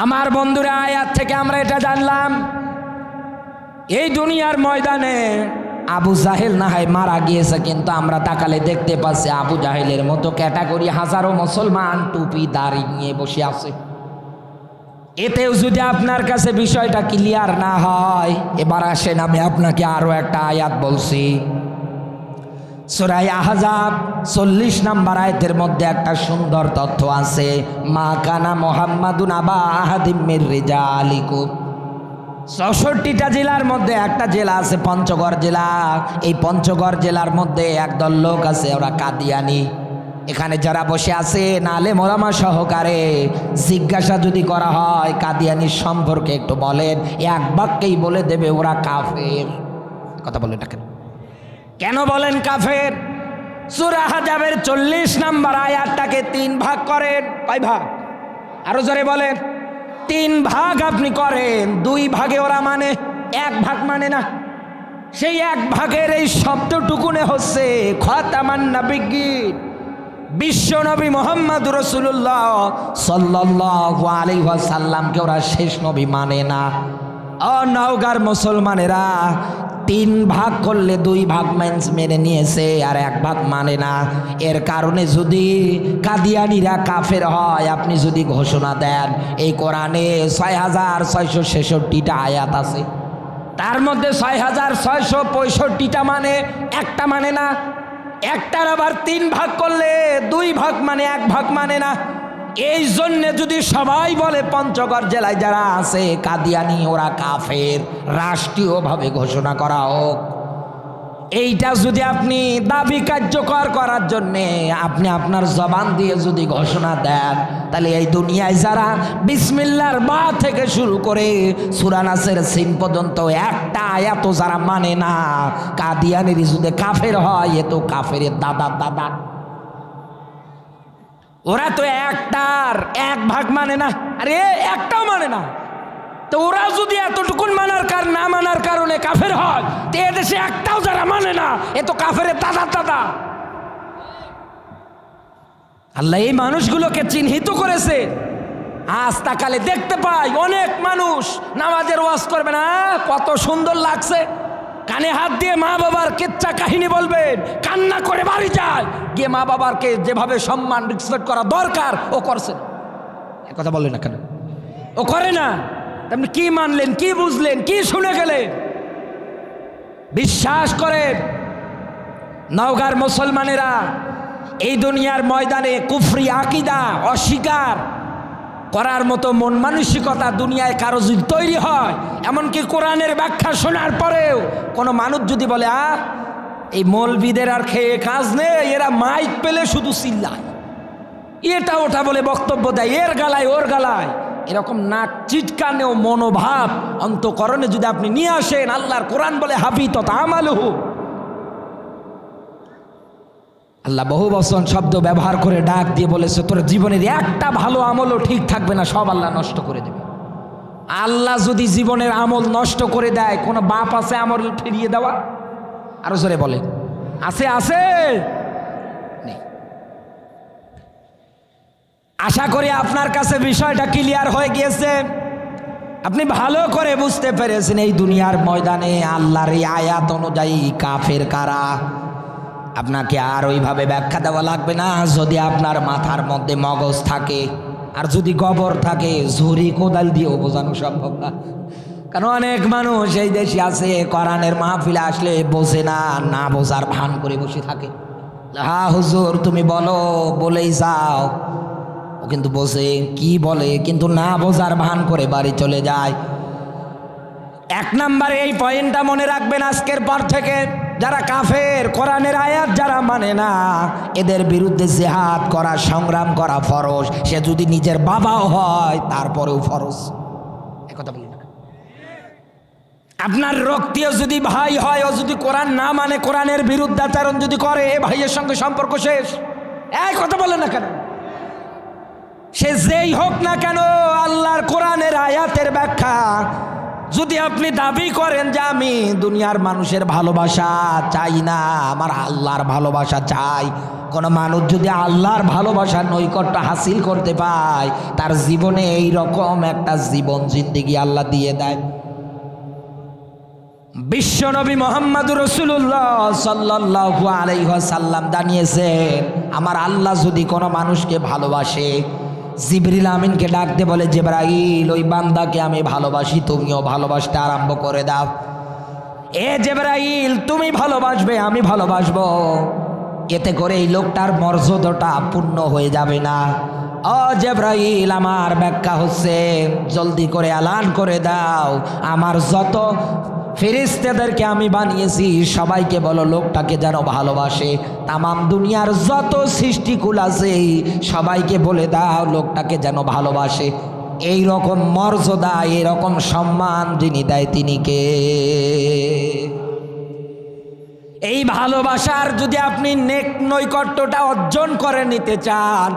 আমার বন্ধুরা, আয়াত থেকে আমরা এটা জানলাম, এই দুনিয়ার ময়দানে আবু জাহেল না হয় মারা গিয়েছে, কিন্তু আমরা তাকালে দেখতে পাচ্ছি আবু জাহেলের মতো ক্যাটাগরি হাজারো মুসলমান টুপি দাড়ি নিয়ে বসে আছে। এতেও যদি আপনার কাছে বিষয়টা ক্লিয়ার না হয়, এবার আসেন আমি আপনাকে আরো একটা আয়াত বলছি। সূরা আহজাব 40 নম্বর আয়াতের মধ্যে একটা সুন্দর তথ্য আছে, মা কানা মুহাম্মাদুন আবা আহাদিম মির রিজালিকুম। 64টা জেলার মধ্যে একটা জেলা আছে পঞ্চগড় জেলা। এই পঞ্চগড় জেলার মধ্যে একদল লোক আছে, ওরা কাদিয়ানি। এখানে যারা বসে আছে আলেম ওলামা সহকারে জিজ্ঞাসা যদি করা হয় কাদিয়ানির সম্পর্কে একটু বলেন, এক বাক্যেই বলে দেবে ওরা কাফের। কথা বলেন না কেন? কেন বলেন কাফের? সূরা আহজাবের 40 নম্বর আয়াতটাকে 3 ভাগ করেন। কয় ভাগ? আরো জোরে বলেন। 3 ভাগ আপনি করেন। 2 ভাগে ওরা মানে, 1 ভাগ মানে না। সেই 1 ভাগের এই শব্দটুকুনে হচ্ছে খাতামান নবিয়্যিন, বিশ্ব নবী মুহাম্মদ রাসূলুল্লাহ সাল্লাল্লাহু আলাইহি ওয়াসাল্লামকে ওরা শেষ নবী মানে না। ও নওগাঁর মুসলমানেরা 3 ভাগ করলে 2 ভাগ মেনে নিয়েছে আর 1 ভাগ মানে না। এর কারণে যদি কাদিয়ানিরা কাফের হয়, আপনি যদি ঘোষণা দেন এই কোরআনে 6666টা আয়াত আছে, তার মধ্যে 6,665টা মানে একটা মানে না, একটার আবার 3 ভাগ করলে 2 ভাগ মানে 1 ভাগ মানে না। এই জন্যে যদি সবাই বলে পঞ্চগড় জেলায় যারা আছে কাদিয়ানি ওরা কাফের, রাষ্ট্রীয়ভাবে ঘোষণা করা হোক, এইটা যদি আপনি দাবি কার্যকর করার জন্যে আপনি আপনার জবান দিয়ে যদি ঘোষণা দেন, তাহলে এই দুনিয়ায় যারা বিসমিল্লাহর বা থেকে শুরু করে সূরা নাসের সিন পর্যন্ত একটা আয়াত যারা মানে না, কাদিয়ানির যদি কাফের হয়, এ তো কাফের দাদা দাদা। ওরা তো 1 ভাগ মানে না, আরে একটাও মানে না। তো ওরা যদি এতটুকুন না মানার কারণে কাফের হয়, তো এদেশে একটাও যারা মানে না, এ তো কাফের দাদা দাদা। আল্লাহ এই মানুষগুলোকে চিহ্নিত করেছে। আজ তাকালে দেখতে পাই অনেক মানুষ নামাজের ওয়াজ করবে না, কত সুন্দর লাগছে, কানে হাত দিয়ে মা বাবার কিচ্ছা কাহিনী বলবেন, কান্না করে বাড়ি যায়, গিয়ে মা বাবাকে যেভাবে সম্মান রেসপেক্ট করা দরকার ও করছে না। কথা বললেন না কেন? ও করে না। আপনি কি মানলেন, কি বুঝলেন, কি শুনে গেলেন? বিশ্বাস করেন, নওগাঁর মুসলমানেরা এই দুনিয়ার ময়দানে কুফরি আকীদা অস্বীকার করার মতো মন মানসিকতা দুনিয়ায় কারো যদি তৈরি হয়, এমনকি কোরআনের ব্যাখ্যা শোনার পরেও কোনো মানুষ যদি বলে এই মৌলবীদের আর খেয়ে কাজ নেই, এরা মাইক পেলে শুধু চিল্লায়, এটা ওটা বলে বক্তব্য দেয়, এর গালায় ওর গালায়, এরকম নাক চিটকানেও মনোভাব অন্তকরণে যদি আপনি নিয়ে আসেন, আল্লাহর কোরআন বলে হাবিতত আমালুহু, আল্লাহ বহু বচন শব্দ ব্যবহার করে ডাক দিয়ে বলেছে তোর জীবনের একটা ভালো আমলও ঠিক থাকবে না, সব আল্লাহ নষ্ট করে দেবে। আল্লাহ যদি জীবনের আমল নষ্ট করে দেয়, কোনো বাপ আছে আমল ফিরিয়ে দেওয়া? আরো জোরে বলে, আছে? আছে নেই। আশা করি আপনার কাছে বিষয়টা ক্লিয়ার হয়ে গিয়েছে, আপনি ভালো করে বুঝতে পেরেছেন এই দুনিয়ার ময়দানে আল্লাহর এই আয়াত অনুযায়ী কাফের কারা। আপনাকে আর ওইভাবে ব্যাখ্যা দেওয়া লাগবে না, যদি আপনার মাথার মধ্যে মগজ থাকে আর যদি গোবর থাকে, ঝুরি কোদাল দিয়েও বোঝানো সম্ভব না। কারণ অনেক মানুষ এই দেশে আছে, কোরআনের মাহফিলে আসলে বোঝে না, না বোঝার ভান করে বসে থাকে। হ্যাঁ হুজুর তুমি বলো, বলেই যাও, ও কিন্তু বোঝে কি বলে, কিন্তু না বোঝার ভান করে বাড়ি চলে যায়। 1 নম্বরে এই পয়েন্টটা মনে রাখবেন, আজকের পর থেকে যারা কাফের, কোরআনের আয়াত যারা মানে না, এদের বিরুদ্ধে জিহাদ করা, সংগ্রাম করা ফরজ। সে যদি নিজের বাবাও হয় তারপরেও ফরজ। কথা বলি না, আপনার রক্তীয় যদি ভাই হয়, ও যদি কোরআন না মানে, কোরআনের বিরুদ্ধাচরণ যদি করে, এ ভাইয়ের সঙ্গে সম্পর্ক শেষ। এই কথা বলেন না কেন? সে যেই হোক না কেন, আল্লাহর কোরআনের আয়াতের ব্যাখ্যা যদি আপনি দাবি করেন যে আমি দুনিয়ার মানুষের ভালোবাসা চাই না, আমার আল্লাহর ভালোবাসা চাই, কোনো মানুষ যদি আল্লাহর ভালোবাসার নৈকট্য হাসিল করতে পায়, তার জীবনে এই রকম একটা জীবন জিন্দেগি আল্লাহ দিয়ে দেয়। বিশ্বনবী মুহাম্মদুর রাসূলুল্লাহ সাল্লাল্লাহু আলাইহি ওয়াসাল্লাম জানিয়েছেন, আমার আল্লাহ যদি কোনো মানুষকে ভালোবাসে, জিবরিল আমিনকে ডাকতে বলে, জিবরাইল ওই বান্দাকে আমি ভালোবাসি, তুমিও ভালোবাসতে আরম্ভ করে দাও। এ জিবরাইল তুমি ভালোবাসবে, আমি ভালোবাসবো, এতে করে এই লোকটার মর্যাদাটা পূর্ণ হয়ে যাবে না। ও জিবরাইল আমার ব্যাখ্যা হচ্ছে, জলদি করে এলান করে দাও, আমার যত ফেরেশতাদেরকে আমি বানিয়েছি সবাইকে বলো লোকটাকে যেন ভালোবাসে। তামাম দুনিয়ার যত সৃষ্টিকুল আছে সবাইকে বলে দাও লোকটাকে যেন ভালোবাসে। এই রকম মর্যাদা, এই রকম সম্মান যিনি দেয় তিনি কে? এই ভালোবাসার যদি আপনি নৈকট্যটা অর্জন করে নিতে চান,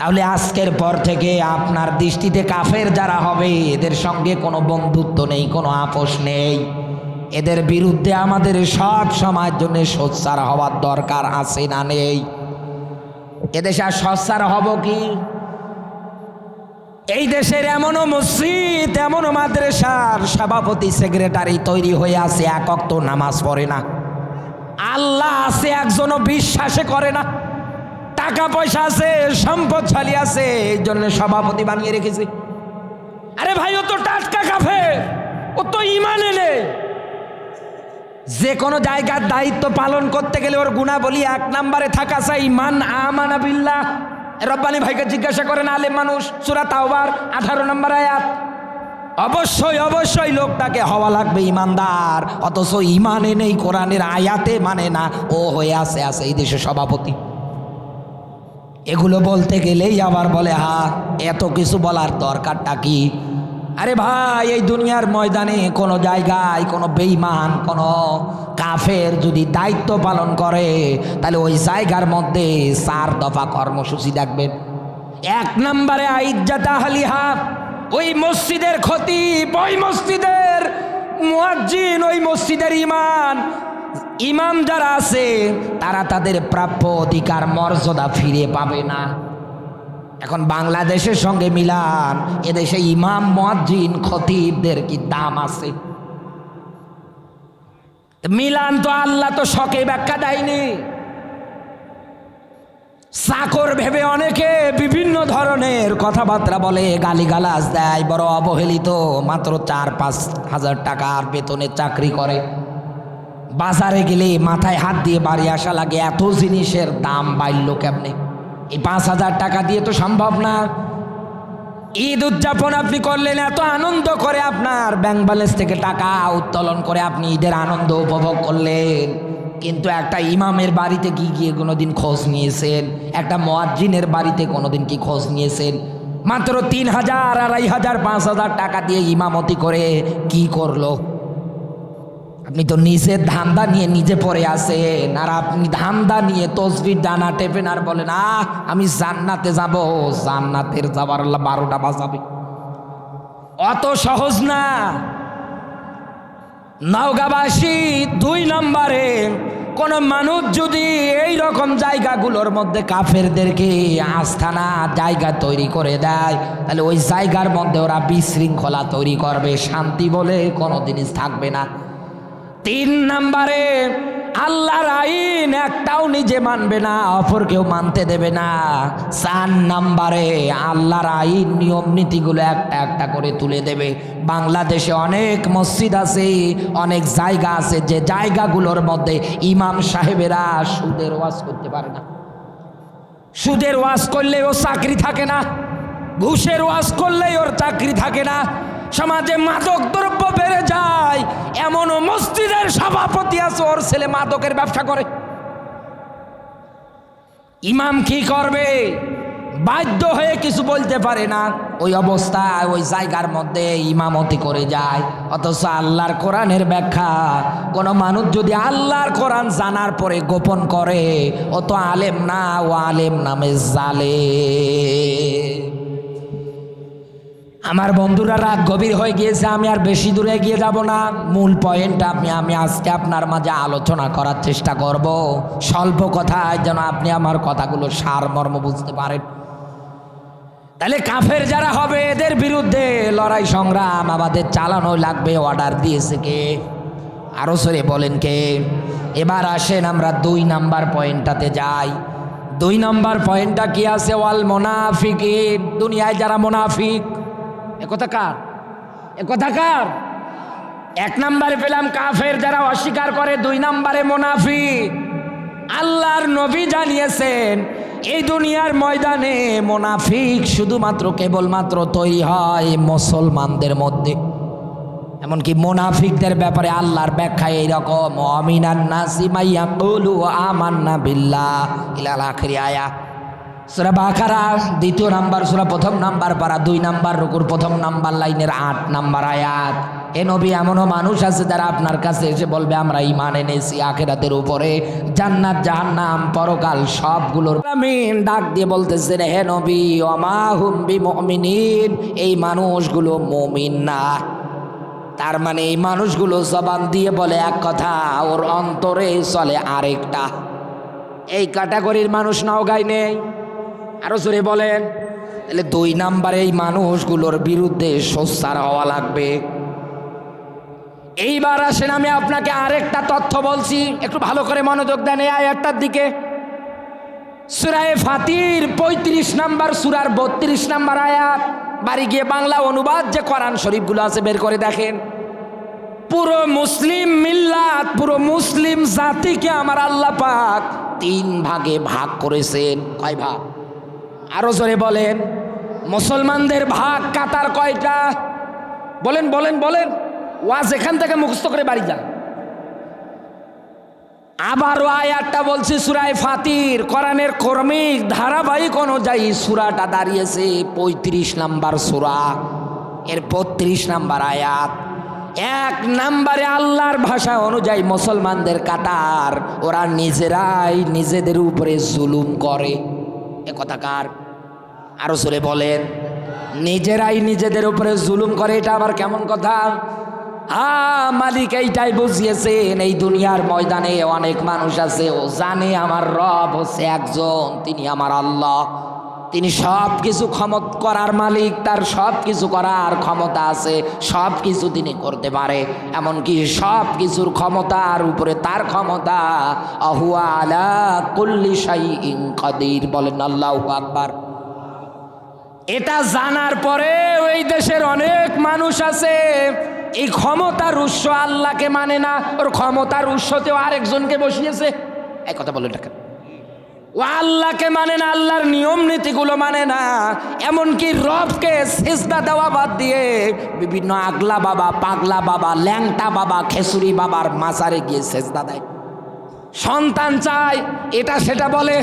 তাহলে আজকের পর থেকে আপনার দৃষ্টিতে কাফের যারা হবে, এদের সঙ্গে কোনো বন্ধুত্ব নেই, কোনো আপোষ নেই। এদের বিরুদ্ধে আমাদের সব সময়ের জন্য সোচ্চার হওয়ার দরকার আছে না নেই? এদেশে আর সোচ্চার হব কি? এই দেশের এমনও মসজিদ, এমনও মাদ্রাসার সভাপতি সেক্রেটারি তৈরি হয়ে আছে, এক ওয়াক্ত নামাজ পড়ে না, আল্লাহ আছে একজনও বিশ্বাসে করে না, টাকা পয়সা আছে, সম্পদশালী আছে, এই জন্য সভাপতি বানিয়ে রেখেছে। আরে ভাই ও তো টাটকা কাফের, ও তো ইমানে নেই। যে কোনো জায়গার দায়িত্ব পালন করতে গেলে ওর গুণাবলী 1 নম্বরে থাকা চাই, মান আমানা বিল্লাহ। রব্বানি ভাইকে জিজ্ঞাসা করেন, আলেম মানুষ, সূরা তাওবার 18 নম্বর আয়াত। অবশ্যই অবশ্যই লোকটাকে হওয়া লাগবে ইমানদার, অথচ ইমানে নেই, কোরআনের আয়াতে মানে না, ও হয়ে আছে এই দেশের সভাপতি। এগুলো বলতে গেলেই আবার বলে এত কিছু বলার দরকারটা কি? আরে ভাই, এই দুনিয়ার ময়দানে কোনো জায়গায় কোনো বেঈমান, কোনো কাফের যদি দায়িত্ব পালন করে, তাহলে ওই জায়গার মধ্যে 4 দফা কর্মসূচি দেখবেন। 1 নম্বরে আইজ্জাত আহলিহা, ওই মসজিদের খতিব, ওই মসজিদের মুয়াজ্জিন, ওই মসজিদের ইমাম যারা আছে তারা তাদের প্রাপ্য অধিকার মর্যাদা ফিরে পাবে না। এখন বাংলাদেশের সঙ্গে মিলান, এদেশে ইমাম, মুয়াজ্জিন, খতিবদের কি দাম আছে? মিলান তো আল্লাহ তো শখে ব্যাখ্যা দেয়নি। চাকর ভেবে অনেকে বিভিন্ন ধরনের কথাবার্তা বলে, গালিগালাজ দেয়, বড় অবহেলিত, মাত্র 4-5 হাজার টাকার বেতনে চাকরি করে। বাজারে গেলে মাথায় হাত দিয়ে বাড়ি আসা লাগে, এত জিনিসের দাম বাড়লো কেমনে? এই 5,000 টাকা দিয়ে তো সম্ভব না। ঈদ উদযাপন আপনি করলেন, এত আনন্দ করে আপনার ব্যাংক ব্যালেন্স থেকে টাকা উত্তোলন করে আপনি ঈদের আনন্দ উপভোগ করলেন, কিন্তু একটা ইমামের বাড়িতে কি গিয়ে কোনোদিন খোঁজ নিয়েছেন? একটা মুয়াজ্জিনের বাড়িতে কোনোদিন কি খোঁজ নিয়েছেন? মাত্র 3,000, 2,500, 5,000 টাকা দিয়ে ইমামতি করে কি করলো? আপনি তো নিজের ধান্দা নিয়ে নিজে পড়ে আছেন, আর আপনি ধান্দা নিয়ে তসবির ডানা টেপেন আর বলেন আমি জান্নাতে যাব। জান্নাতের যাবার 12টা বাজাবে, অত সহজ না। নওগাঁবাসী 2 নম্বরে, কোন মানুষ যদি এই রকম জায়গাগুলোর মধ্যে কাফেরদেরকে আস্থানা জায়গা তৈরি করে দেয়, তাহলে ওই জায়গার মধ্যে ওরা বিশৃঙ্খলা তৈরি করবে, শান্তি বলে কোনো জিনিস থাকবে না। 3 নম্বরে, আল্লাহর আইন একটাও নিজে মানবে না, অপরকেও মানতে দেবে না। 4 নম্বরে, আল্লাহর আইন নিয়ম নীতিগুলো একটা একটা করে তুলে দেবে। বাংলাদেশে অনেক মসজিদ আছে, অনেক জায়গা আছে, যে জায়গাগুলোর মধ্যে ইমাম সাহেবেরা সুদের ওয়াজ করতে পারে না। সুদের ওয়াজ করলে ওর চাকরি থাকে না, ঘুষের ওয়াজ করলেই ওর চাকরি থাকে না। সমাজে মাদক দ্রব্য বেড়ে যায়, এমনও মসজিদের সভাপতি আছে ওর ছেলে মাদকের ব্যবসা করে। ইমাম কি করবে? বাধ্য হয়ে কিছু বলতে পারে না, ওই অবস্থায় ওই জায়গার মধ্যে ইমামতি করে যায়। অথচ আল্লাহর কোরআনের ব্যাখ্যা, কোনো মানুষ যদি আল্লাহর কোরআন জানার পরে গোপন করে, ও তো আলেম না, ও আলেম নামে জালেম। আমার বন্ধুরা রাত গভীর হয়ে গিয়েছে, আমি আর বেশি দূরে এগিয়ে যাব না। মূল পয়েন্টটা আমি আজকে আপনার মাঝে আলোচনা করার চেষ্টা করব, স্বল্প কথায় যেন আপনি আমার কথাগুলো সারমর্ম বুঝতে পারেন। তাহলে কাফের যারা হবে এদের বিরুদ্ধে লড়াই সংগ্রাম আমাদের চালানো লাগবে। অর্ডার দিয়েছে কে? আরো সরে বলেন কে? এবার আসেন আমরা 2 নাম্বার পয়েন্টটাতে যাই। 2 নাম্বার পয়েন্টটা কি আছে? ওয়াল মুনাফিকিন, দুনিয়ায় যারা মুনাফিক। একথা কার? 1 নম্বরে পেলাম কাফের যারা অস্বীকার করে, 2 নম্বরে মুনাফিক। আল্লাহর নবী জানিয়েছেন এই দুনিয়ার ময়দানে মুনাফিক শুধুমাত্র কেবলমাত্র তৈরি হয় মুসলমানদের মধ্যে। এমনকি মুনাফিকদের ব্যাপারে আল্লাহর ব্যাখ্যা এইরকম, আমিনান নাসি মাইয়াকুলু আমান্না বিল্লাহ ইলাল আখির আয়াত। সূরা বাকারা 2 নাম্বার সূরা 1 নাম্বার পারা 2 নাম্বার রুকুর 1 নাম্বার লাইনের 8 নাম্বার আয়াত। এ নবী, এমনও মানুষ আছে যারা আপনার কাছে এসে বলবে আমরা ঈমান এনেছি আখিরাতের উপরে, জান্নাত জাহান্নাম পরকাল সবগুলোর। আমিন ডাক দিয়ে বলতেছেন, হে নবী, ওমা হুম বিমুমিনিন, এই মানুষগুলো মুমিন না। তার মানে এই মানুষগুলো জবান দিয়ে বলে এক কথা, ওর অন্তরে চলে আরেকটা। এই ক্যাটাগরির মানুষ নওগাঁয় নেই। আরো জোরে বলেন। তাহলে 2 নম্বরে এই মানুষগুলোর বিরুদ্ধে সোচ্চার হওয়া লাগবে। এইবার আসেন আমি আপনাকে আরেকটা তথ্য বলছি, একটু ভালো করে মনোযোগ দেন এই আয়াতটার দিকে। সূরা ফাতির 35 নাম্বার সূরার 32 নাম্বার আয়াত। বাড়ি গিয়ে বাংলা অনুবাদ যে কোরআন শরীফগুলো আছে বের করে দেখেন। পুরো মুসলিম মিল্লাত, পুরো মুসলিম জাতিকে আমার আল্লাহ পাক 3 ভাগে ভাগ করেছেন। কয় ভাগ? আরো জোরে বলেন। মুসলমানদের ভাগ কাতার কয়টা? বলেন বলেন বলেন। ওয়াজ এখান থেকে মুখস্থ করে বাড়ি যান। আবারও আয়াতটা বলছি সূরা ফাতির, কোরআনের ক্রমিক ধারাবাহিক অনুযায়ী সূরাটা দাঁড়িয়েছে 35 নাম্বার সূরা, এর 32 নাম্বার আয়াত। 1 নম্বরে আল্লাহর ভাষা অনুযায়ী মুসলমানদের কাতার, ওরা নিজেরাই নিজেদের উপরে জুলুম করে। এ কথা কার? আরো জোরে বলেন। নিজেরাই নিজেদের উপরে জুলুম করে, এটা আবার কেমন কথা? মালিক এইটাই বুঝিয়েছেন। এই দুনিয়ার ময়দানে অনেক মানুষ আছে, ও জানে আমার রব হচ্ছে একজন, তিনি আমার আল্লাহ। তিনি সব কিছু করার মালিক, তার সব কিছু করার ক্ষমতা আছে, সব কিছু তিনি করতে পারে। এমনকি সব কিছুর ক্ষমতার উপরে তার ক্ষমতা। আহুয়া আলা কুল্লি শাইইন কাদির। বলেন আল্লাহু আকবার। এটা জানার পরে ওই দেশের অনেক মানুষ আছে এই ক্ষমতার উৎস আল্লাহকে মানে না, ওর ক্ষমতার উৎসতেও আরেকজনকে বসিয়েছে। এই কথা বলে দেখেন, ও আল্লাহকে মানে না, আল্লাহর নিয়ম নীতিগুলো মানে না, এমনকি রবকে সিজদা দেওয়া বাদ দিয়ে বিভিন্ন আগলা বাবা, পাগলা বাবা, ল্যাংটা বাবা, খেসুরি বাবার মাজারে গিয়ে সিজদা দেয়। সন্তান চায়, এটা সেটা বলে।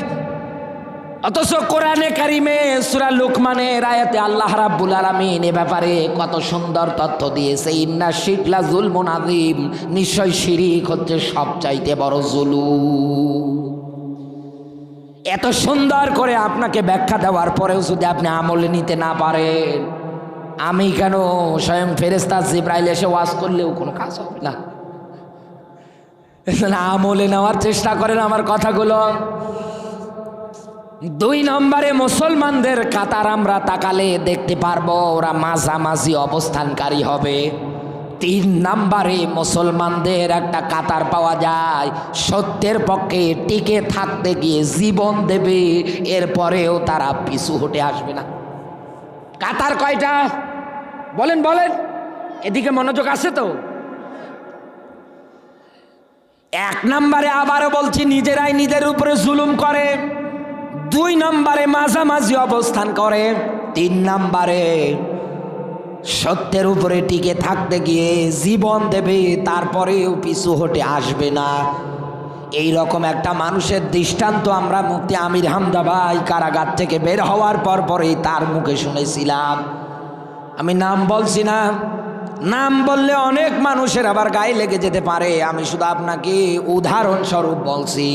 অথচ কোরআনে কারিমে সূরা লুকমানের আয়াতে আল্লাহ রাব্বুল আলামিন এ ব্যাপারে কত সুন্দর তথ্য দিয়েছে। ইন্না শিরক লা যুলমুন আযীম, নিশ্চয় শিরিক হচ্ছে সবচাইতে বড় জুলুম। এত সুন্দর করে আপনাকে ব্যাখ্যা দেওয়ার পরেও যদি আপনি আমলে নিতে না পারেন, আমি কেন স্বয়ং ফেরেশতা জিবরাইল এসে ওয়াজ করলেও কোনো কাজ হবে না। আমলে নেওয়ার চেষ্টা করেন আমার কথাগুলো। 2 নম্বরে মুসলমানদের কাতার আমরা তাকালে দেখতে পারবো ওরা মাঝামাঝি অবস্থানকারী হবে। 3 নম্বরে মুসলমানদের একটা কাতার পাওয়া যায়, সত্যের পক্ষে টিকে থাকতে গিয়ে জীবন দেবে, এরপরেও তারা পিছু হটে আসবে না। কাতার কয়টা? বলেন বলেন, এদিকে মনোযোগ আছে তো? 1 নম্বরে আবারও বলছি, নিজেরাই নিজের উপরে জুলুম করে। 2 নম্বরে মাঝামাঝি অবস্থান করে। 3 নম্বরে সত্যের উপরে টিকে থাকতে গিয়ে জীবন দেবে, তারপরেও পিছু হটে আসবে না। এই রকম একটা মানুষের দৃষ্টান্ত আমরা মুফতি আমির হামজা ভাই কারাগার থেকে বের হওয়ার পরেই তার মুখে শুনেছিলাম। আমি নাম বলছি না, নাম বললে অনেক মানুষের আবার গায়ে লেগে যেতে পারে। আমি শুধু আপনাকে উদাহরণস্বরূপ বলছি।